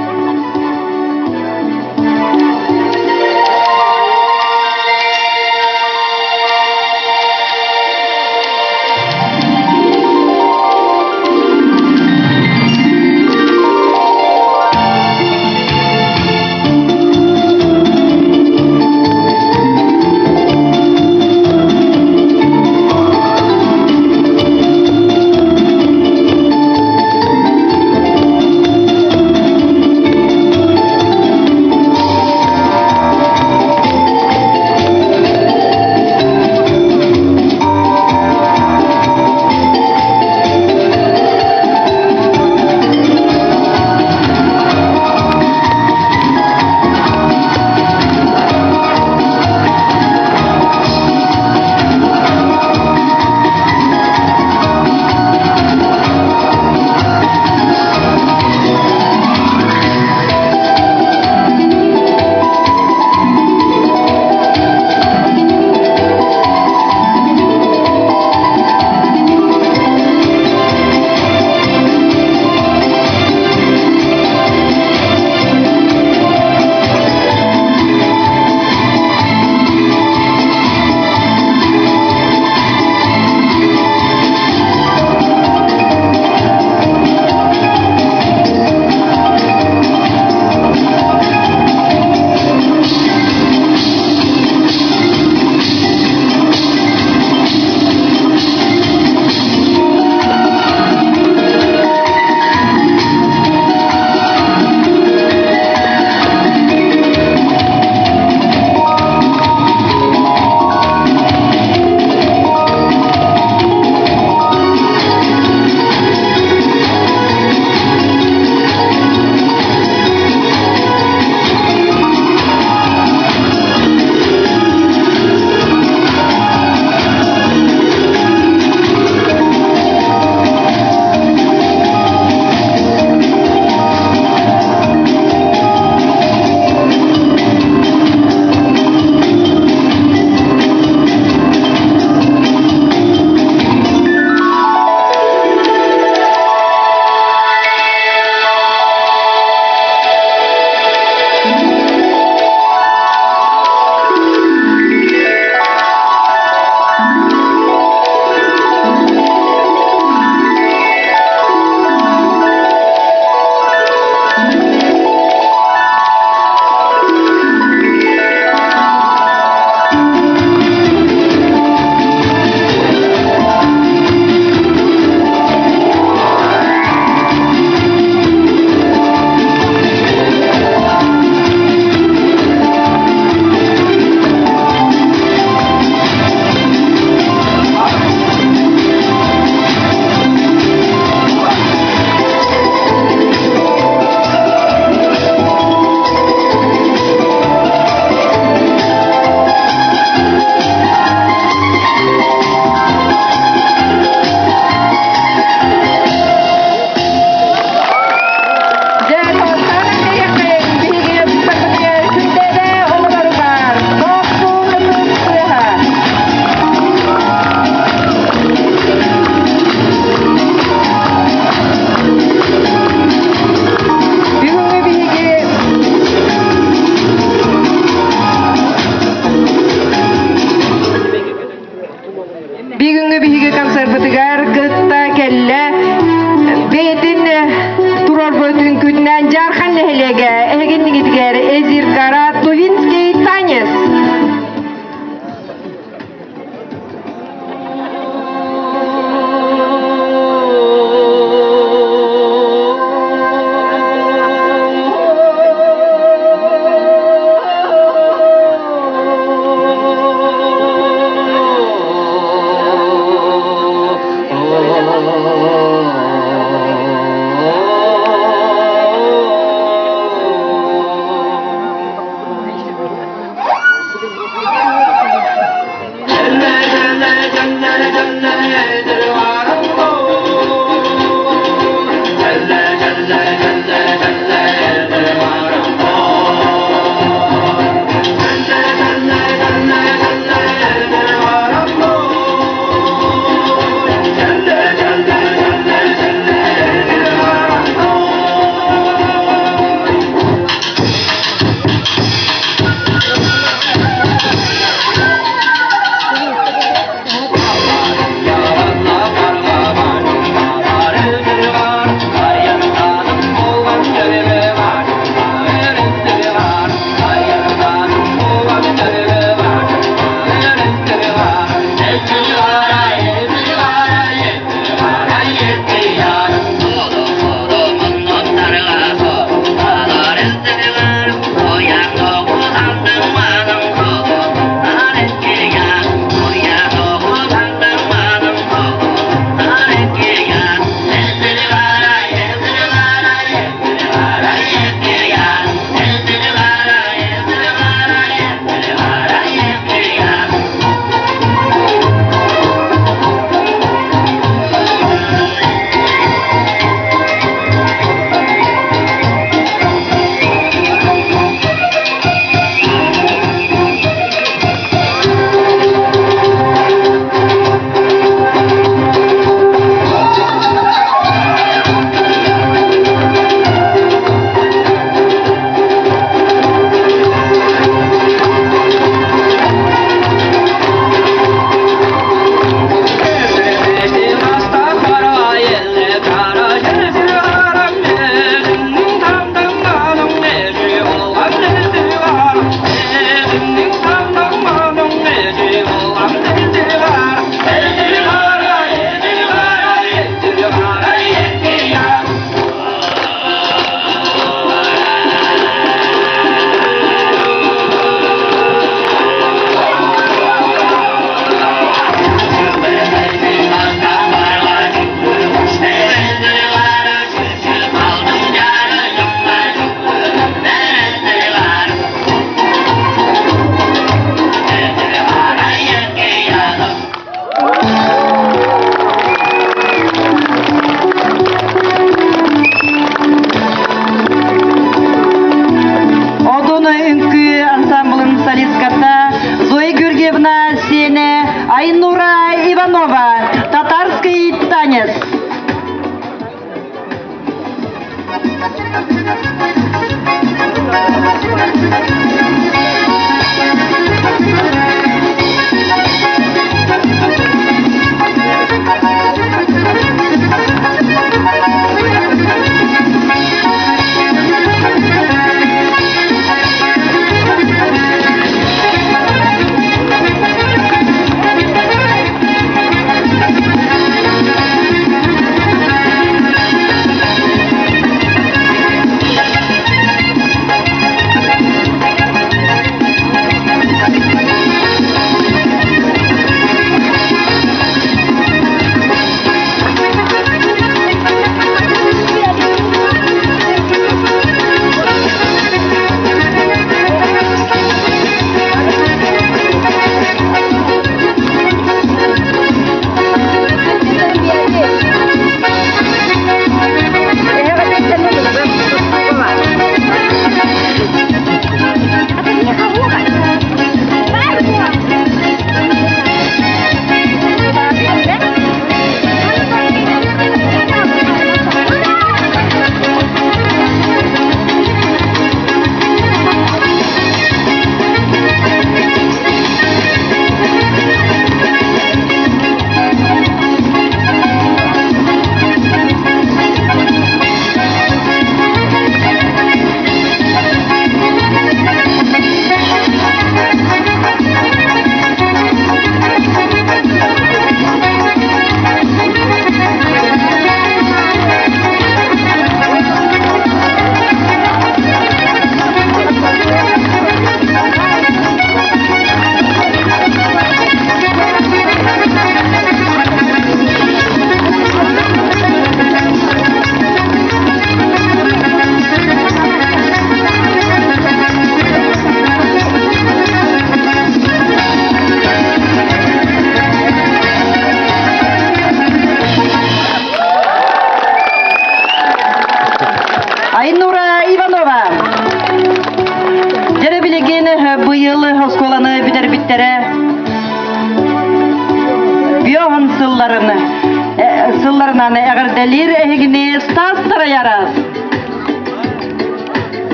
Nane eğerdelir ehgini stastıra yaraz.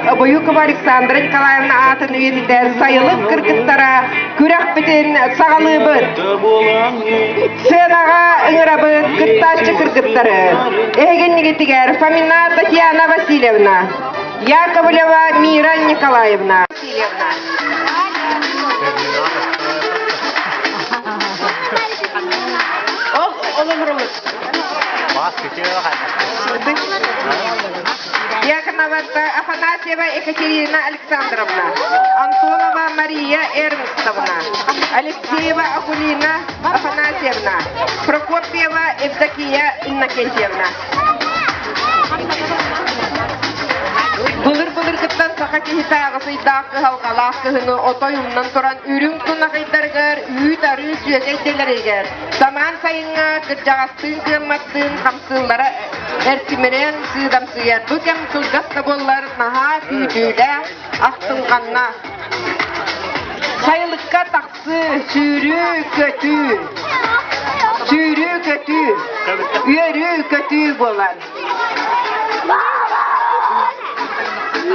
Обоюкова Александра Николаевна атын үйетіден сайылып кіргіттара күрек бітен сағалыбыт. Сенаға ұңырабыт күттачы кіргіттары. Эгеннігетігер Фомина Татьяна Васильевна. Яковлева Мира Николаевна. Яхонова Афанасьева Екатерина Александровна, Антонова Мария Эрнстовна, Алексеева Акулина Афанасьевна, Прокопьева Евдокия Иннокентьевна. Бұлыр кыттан сақа кехитағысы идақы халқалақ кыхыны отойымнан тұран үрін тұна қайдарғар, үйт ары сүйекетелер егер. Саман сайынға кыржағастың кырматтың қамсылары әртімерен сыдамсыяр. Бүкем кылғасты болар наға күйділі ақтың қанна. Сайылыққа тақсы сүйрі көті, үйері көті болар.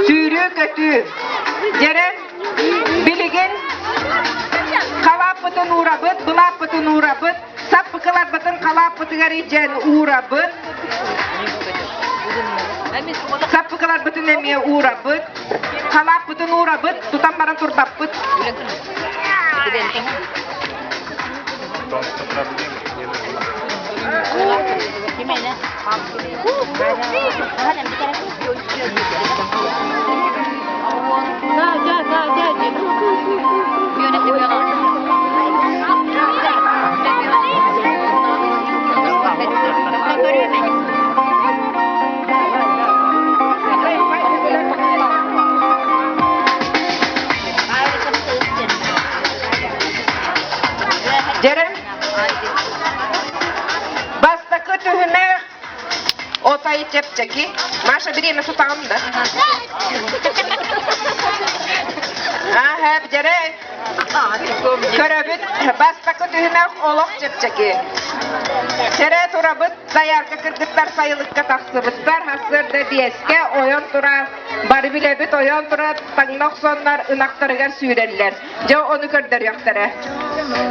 Sürü kötü. Jeren bilgin kalapıtın uğrabıt, bulapıtın uğrabıt, sapıkılatbıtın kalapıtıgar icen uğrabıt. Sapıkılatbıtın emeye uğrabıt, kalapıtın uğrabıt, tutan baran turtapıt. Gimana? Jeren basta kötühüne otayı çepçeki. Maşa birine tutalım da. Hep Jeren köröbüt basta kötühüne olok çepçeki. Tere turabıt dayarka kırgıtlar sayılıkka taksıbıtlar hasırda biyeske oyon tura bari bilebit oyon tura tangnak sonlar ınaktarıgar sürerler. Jo onu kördür yoktara.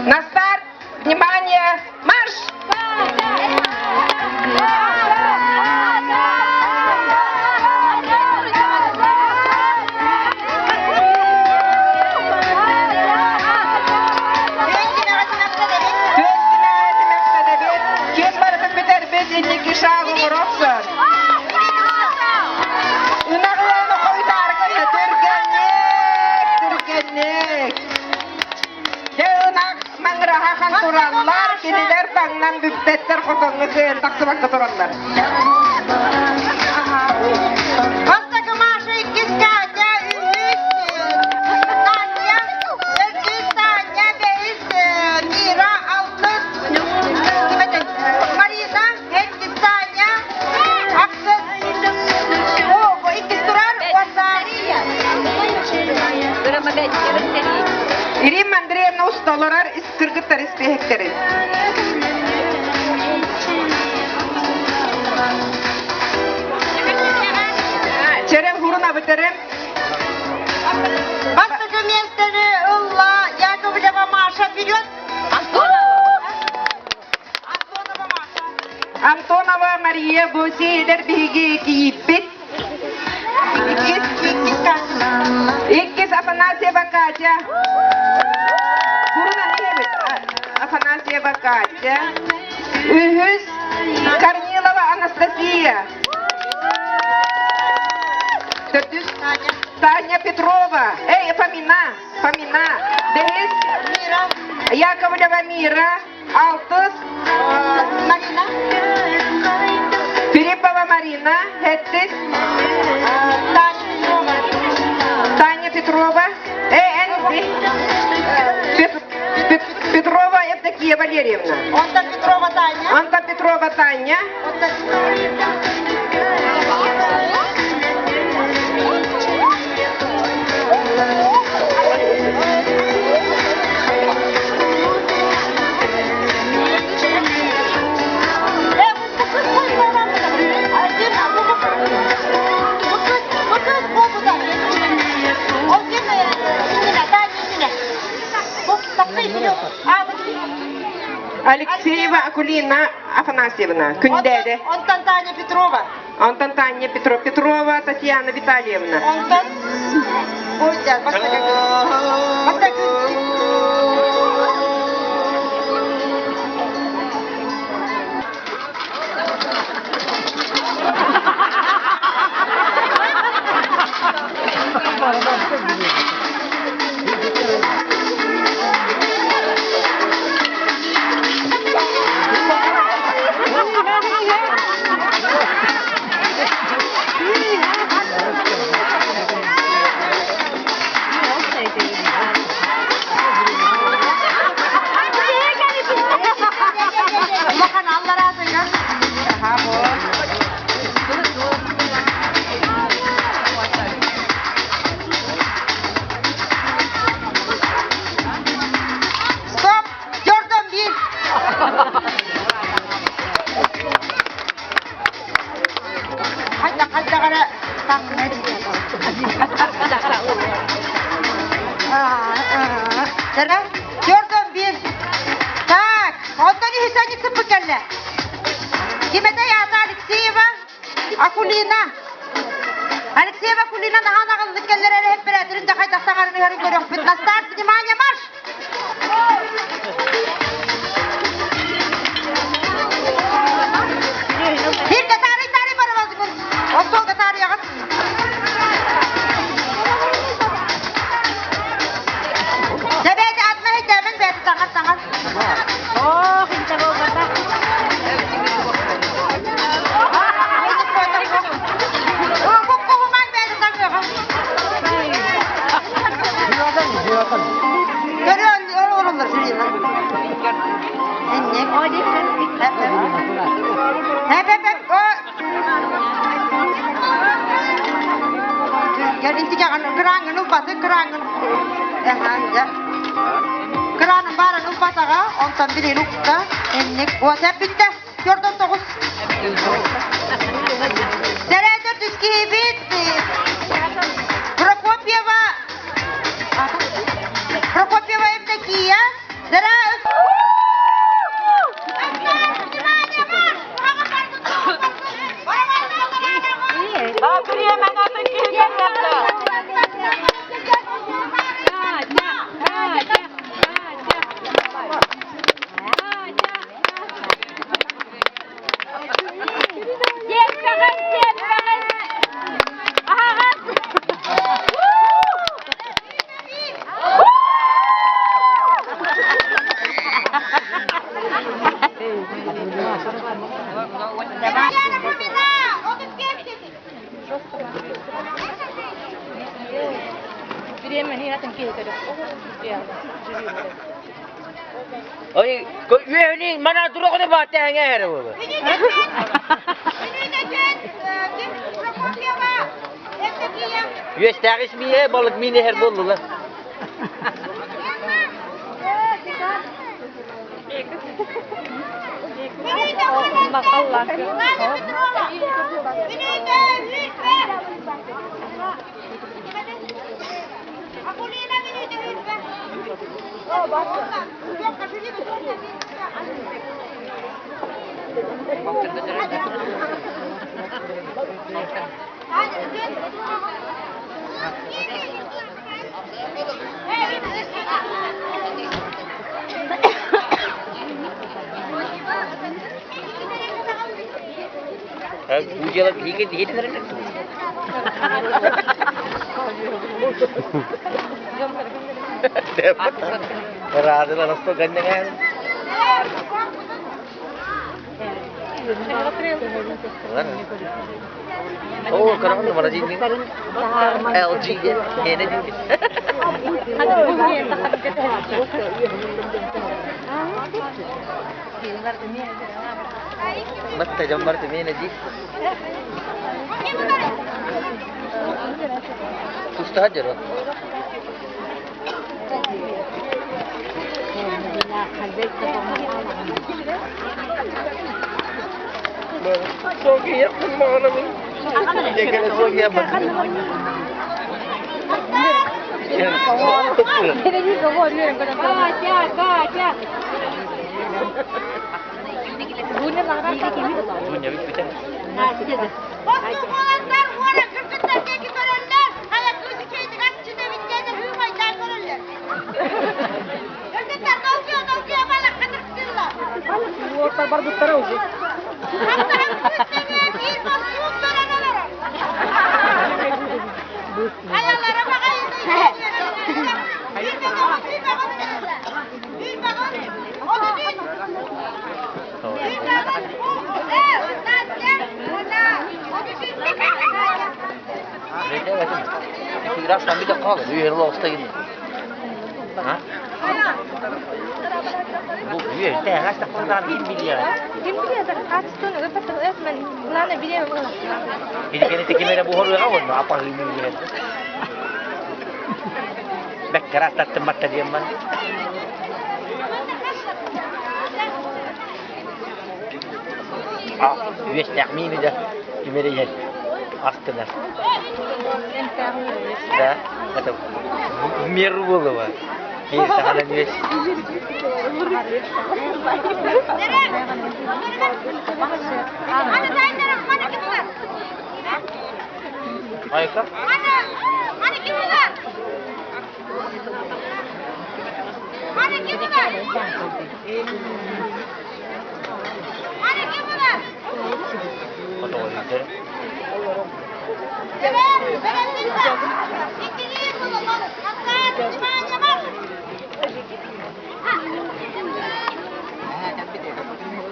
Настар, внимание, марш! Turanlar, kediler tangnan büptetler kotonlu kıyın taksımak turanlar. Hastaki maaşı 2 tane ümüksün. Tanya 8 tane beysin. Mira 6. Marisa 8 tane. Aksız. O 2 turar. Ирина Андреевна усталарар из кыргыттар испехектери. Черем хурuna бітерем. Бастығы местері ұлла Яковлева Маша вперед. Антонова Маша. Alexeyler bigi kiyipit. İkis Afanasiyeva Katya. Kuruna ne evet? Afanasiyeva Katya. Ühüz Kornilova Anastasiya. Dördüz Tanya Petrova. Famina. Beş Yakovleva Mira. Altız Marina. Filipova Marina. Hettis Tanya Petrova. Петрова Евдокия Валерьевна. Онта Петрова Таня. Анта Петрова Таня. Алексеева Акулина Афанасьевна. Күндәде. Онтан Таня Петрова. Антон Таня Петрова Татьяна Витальевна. Онтан. Ой, да, баста Gördüm bir. Tak. Ondan iyi sen gitsin bu kelle. Kime de yazdı Alexeyeva? Akulina. Alexeyeva Akulina daha nakıldık kelleri hep beraber de kayda sakarını yarın görüyor. Bitmez start. Dimanya marş. Bir de tarih var olsun. O sol da tarih yakın. Sebedi atma hidemin beti sangat. Oh, hindi mo bata. Oh, kukuman beti sangat. Görüyor oğlumlar şimdi. Ennek. O hep. Gel intiga kan kerangan upatı kerangan. Ya. Kerangan barang upatı ka ontan biri lukta ennek WhatsApp bitti. Gördün dokuz. Sereder düzki bitti. Prokopyeva Evdokiya. Zara Oi, kok ni mana turun kena batai hang ada apa? Yes, taris mi balık mini her bollu la. Allah. Pujala hingga dari itu. Rada lah to ganyan kan. Oh, karang mana sih ini? LG dia, ini dia. Mata jambar tu mana sih? Susah aja loh. Sogi ya mana ni? Jangan sogi apa? Ini kau dia yang kena. Baca. Bunyi mana? Bunyi apa? Biraz kami de kaldı. Üyeler olsa yine. Ha? Bu üye de kaç takımdan kim biliyor? Kim biliyor da kaç tane öpüp öpmen. Bunlar biliyor mu? Jadi kini tikimera bu horu awon apa ini bilihat. Bekkerat tempat tadi man. Ah, üye takmini dah. Kimera ya. Askıda. Da, kata miru bolu var. Bir tane üye. Ayka? Hani kim bunlar? Hani kim bunlar? Hani kim bunlar? Foto var. Ben lütfen. İkiliyi bulalım. Hatta cimanya bak.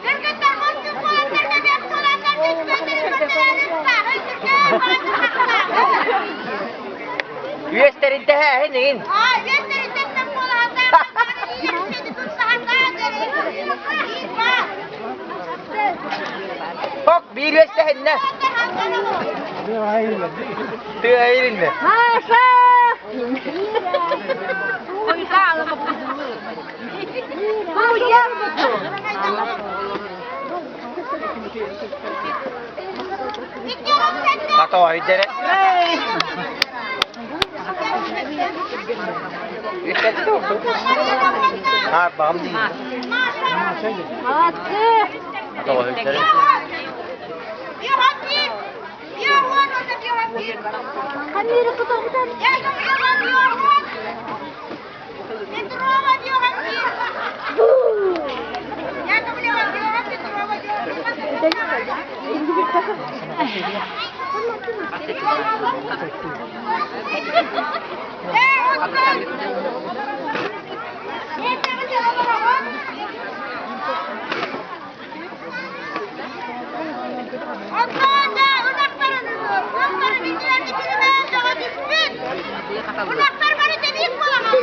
Türkler mahkum olanlar da bir olanlar düşmanları gönderelim. Üyesler intiha henin. Aa, üyesler intihar olanlar. Hani bir şey tutsa hatta derim. Hop bir üyesler henine. Tüy ayrılma. Haşa! Koysa alıp Kata o idere. İşte tu. Ha bağım değil. Kata o idere. Kamera tutup Ya kamu diyor. Petrova diyor hadi. Ya kamu diyor Petrova diyor. Bunaklar bana demeyip bulamam.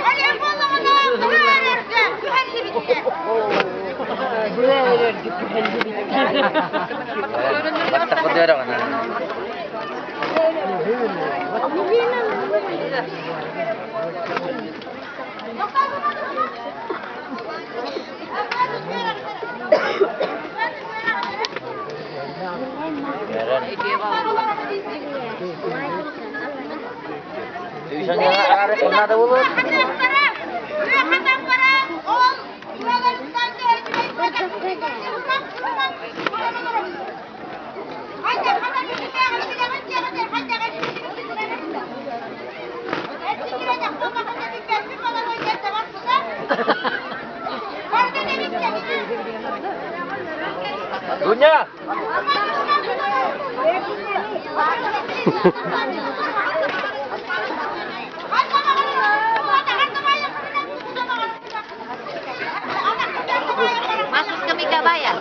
Hani bulamam. Buraya verirse. Güvenli bitti. buraya verirdik güvenli bitti. Basta kodera kana. Tulisan niya ada kena ada ulut. Dunya. Masuk kami kabayan.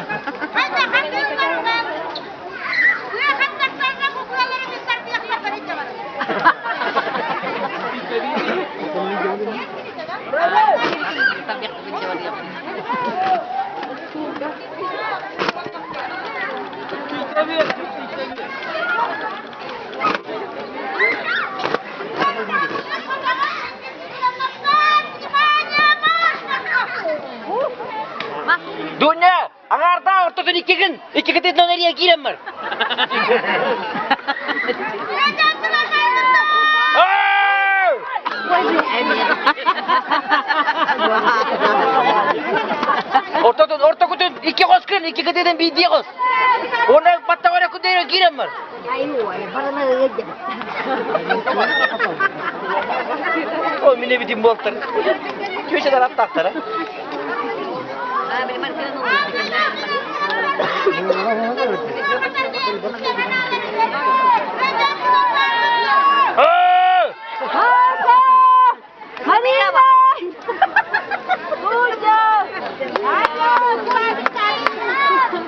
Dunya. Angarta orta tadi kikin. İki ketit nereye girem var? Orta kutun iki kos kırın, iki ketiden bir diye kos. Ona patta var kutuna girem var. O mine bitim boltar. Köşeden attaklar ha.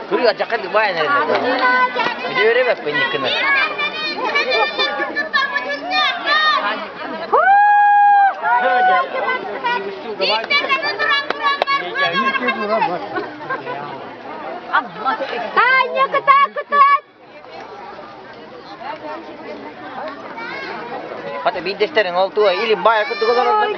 Kuri ajakan di bawah ni. Video ni apa ni kena? Tanya ketakutan. Pati bides ter ngol tua, ili bayar ke tu kalau.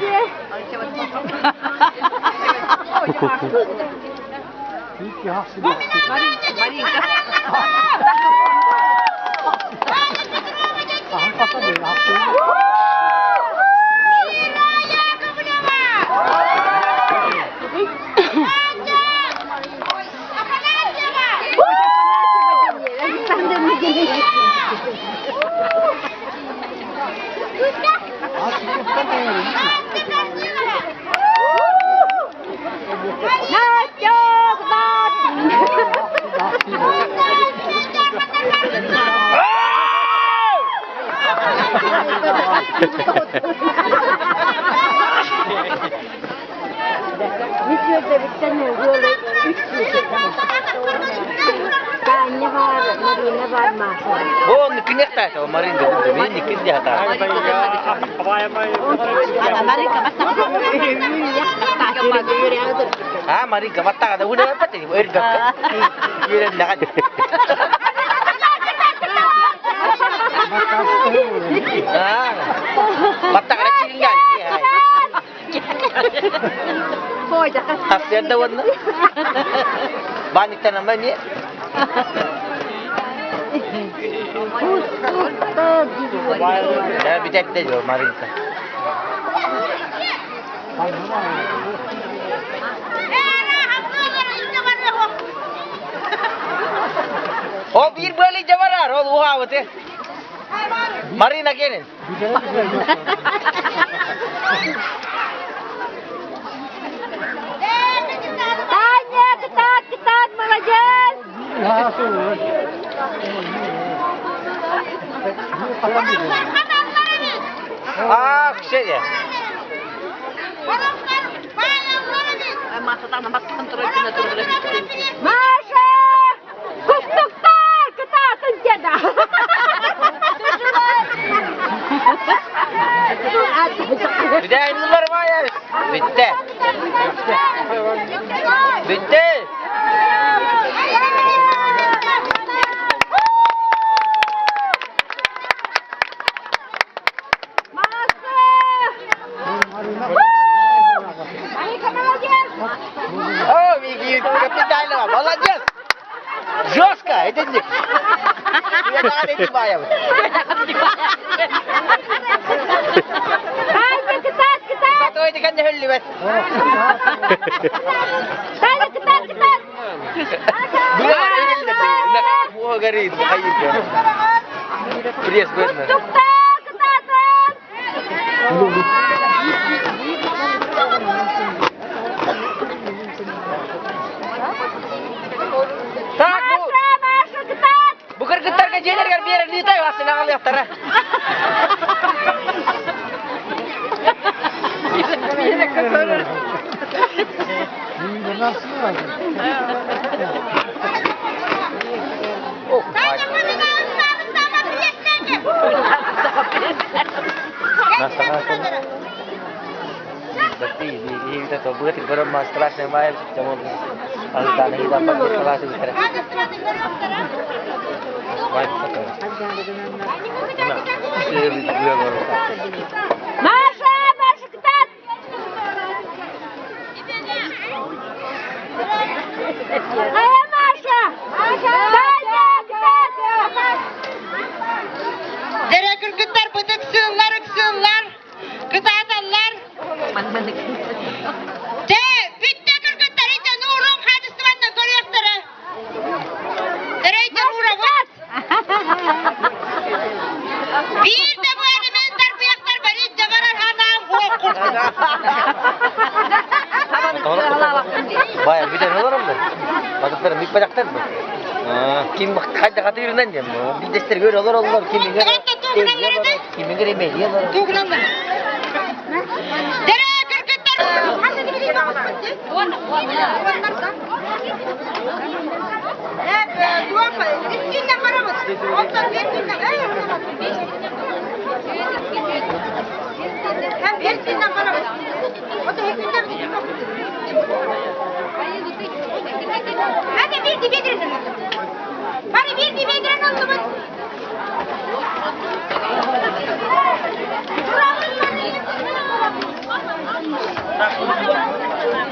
Oh, ni kenyak tak so marin tu, ni kenyak tak. Ah, mari ke mata ada udah apa tadi? Air gak? Kira nak. Ah, mata ada cilingan. Koi jangan. Hasil dawan. Banyak tanaman ni. Saya bicara tu marin tu. Oh, bir beli jawara, roh luha awte. Marin lagi ni. Tanya ketat mengajar. Ah, kesian. Masha, kustuk tak ketatan tiada. Sudah ini luar bayar. Bitte. Bitte. Oh, Miki, kapitan lah. Balajas. Jos ka, itu je. Dia tak ada dibayar. Tanya ketat. Satu itu kan jahil libat. Tanya ketat. Dua ini Buah garis, kayu dia. Prias benar. Bukan getar ke jejer kan biar di tahu asal nak lihat terah. Berarti kita tahu berarti baru mas kelasnya main cuma kalau kita dapat kelas itu sekarang. Baik, betul. Nah, saya juga baru. Masha, Masha ketat. Ayo Masha. Masha. Derekür gütler, bıdık sığınlar, ıksınlar, kızadanlar. De, büttekür gütler, ite nurun hadisi vanna görüyorları. Dereyte nura var. Bir de bu elementler, bu yaklar var, ite varar hanağım okursun. Bayar bir tane olur mu? Bakıtlarım bir bacaklar mı? Kim kaçta katı yüründen diye mi? Bir desteri göre olur. Kimin göre değil olur. Kimin göre emeli olur. Tuğlanlar. Dereye kırkıtlar. İçinden karamaz. Ondan bir günden. Hem bir günden karamaz. O da hepsinden bir günden. Hadi bir dibedir. Hadi bir dibedir o zaman.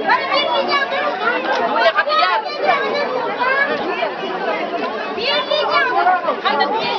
Hadi bir diyeceğim. Bir diyeceğim. Hadi bir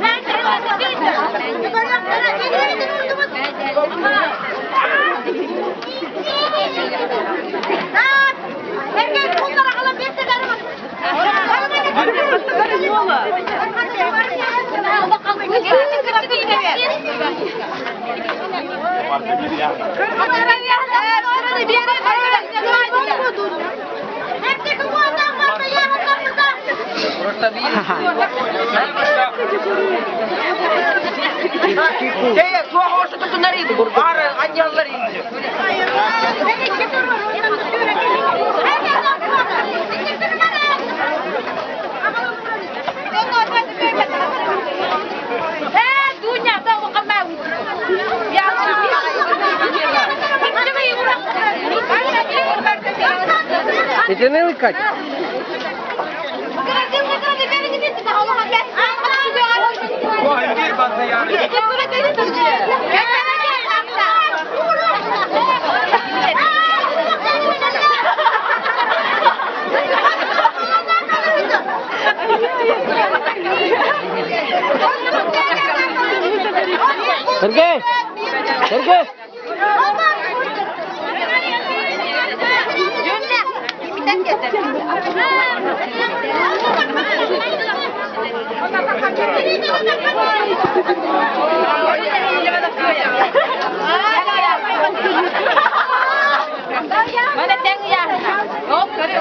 Ben Ecene mi kaç? Sergey! Sergey! Mana teng ya? Oh, kare.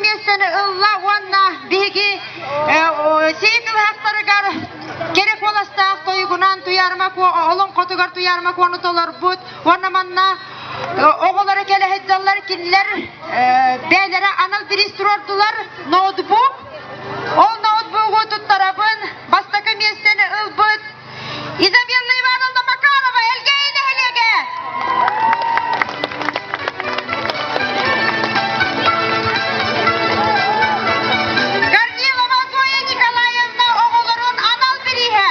mesene ılla onna bigi sikil haktarıgar gerek olastaq toygunan tuyarmak olun kotugar tuyarmak onu tolar but onna manna oğulları kele hecallar kinler beylere anal bir isturordular notebook o notebook'u tuttarabın bastaka mesene ılbıt İzabella Ivanovna Makarova elgeydi helege Корнилова Зоя Николаевна оğulların anal birihe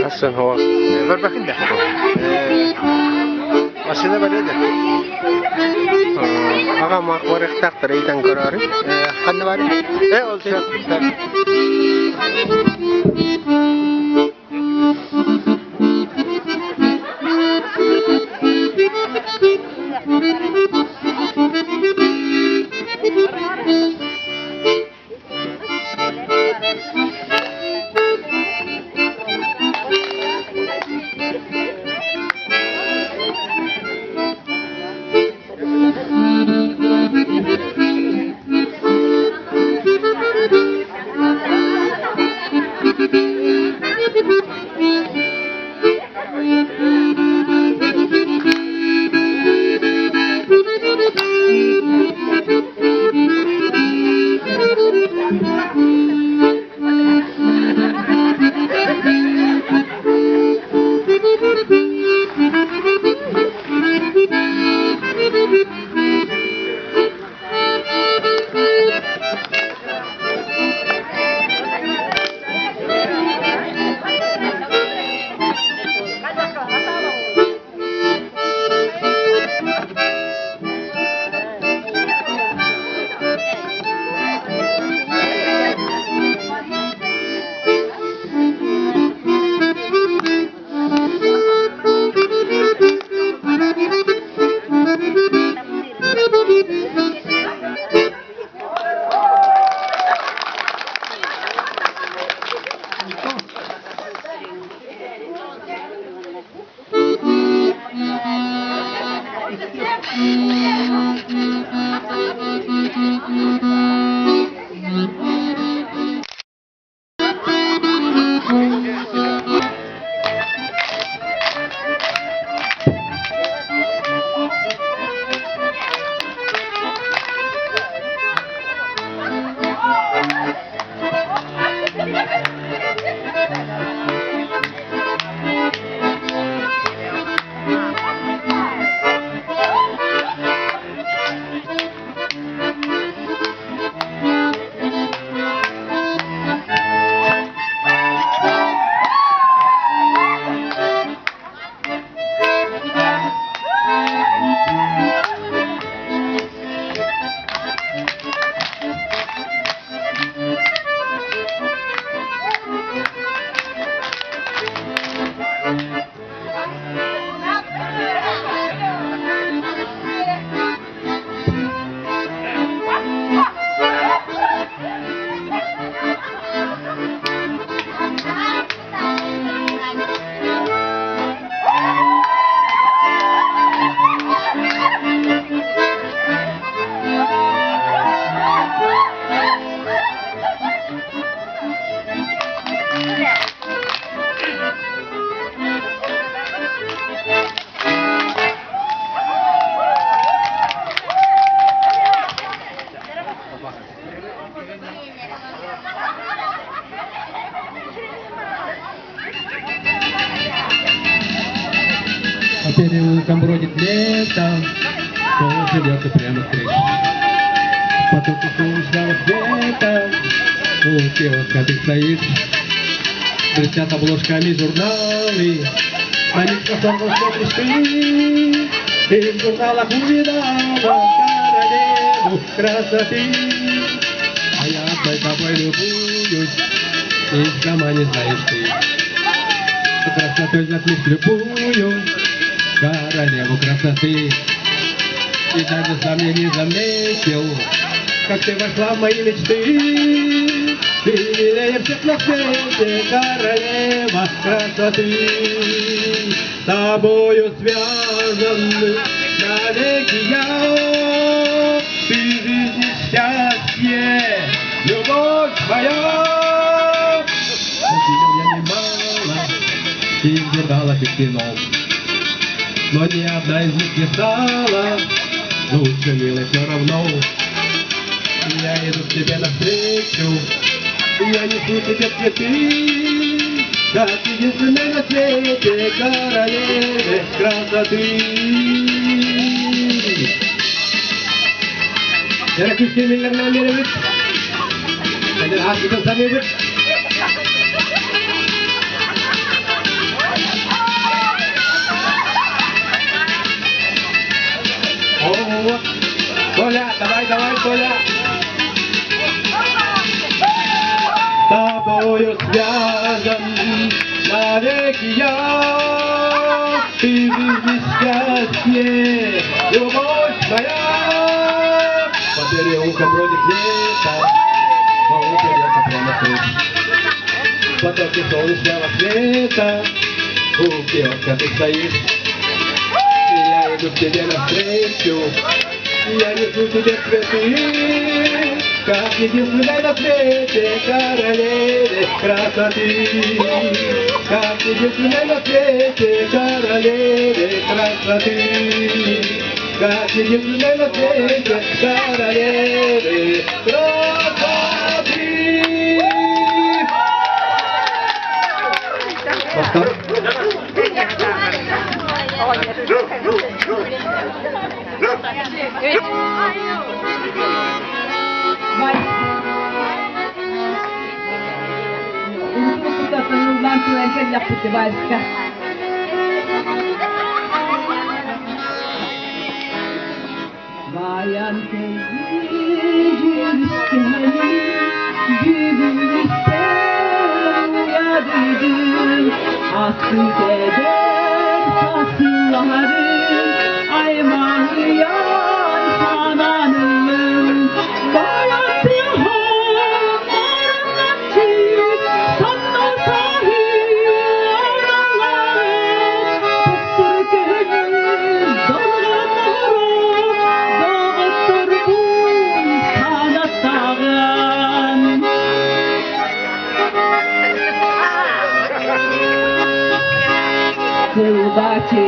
Aslan hava. Ver bakayım da. Aslında böyle de. Aga makvarık taktır iyiden kararı. Kanı var. Olsun. По переулкам бродит лето, солнце льется прямо с крыши. Потоки солнечного света, у киоска ты стоишь. Блестят обложками журналы, на них с восторгом смотришь ты. Ты в журналах увидала королеву красоты. А я одной тобой любуюсь, и сама не знаешь ты. Красотой затмишь любую королеву красоты. И даже сам я не заметил, как ты вошла в мои мечты. Ты милее всех на свете, королева красоты. С тобою связаны навеки я. Ты жизнь и счастье, любовь моя. Видел я немало и в журналах и в кино, но ни одна из них не стала лучше, милой, все равно. Я иду к тебе навстречу, я несу тебе цветы, как единственной на свете королеве красоты. Herkese millerinden biri bit. Senin hakikaten tabii bit. О, Коля, давай, Коля. С тобою связан навеки я. Ты жизнь и счастье, любовь моя. По переулкам бродит лето, солнце льется прямо с крыши. Потоки солнечного света, у киоска ты стоишь. Я иду к тебе навстречу, я несу тебе цветы, как единственной на свете королеве красоты. Как единственной на свете королеве красоты. Как единственной на свете королеве красоты. Vayan sevdiğim seni, gülüm ister uyarırım. Asıl eder fasıllarım, aymanıyan sananım. Vayan siham aranlatçıyım, sanna sahil aranlarım. Tuttur gönül dalgaları, dağıttır bu kanatlarım. Kıl bahçe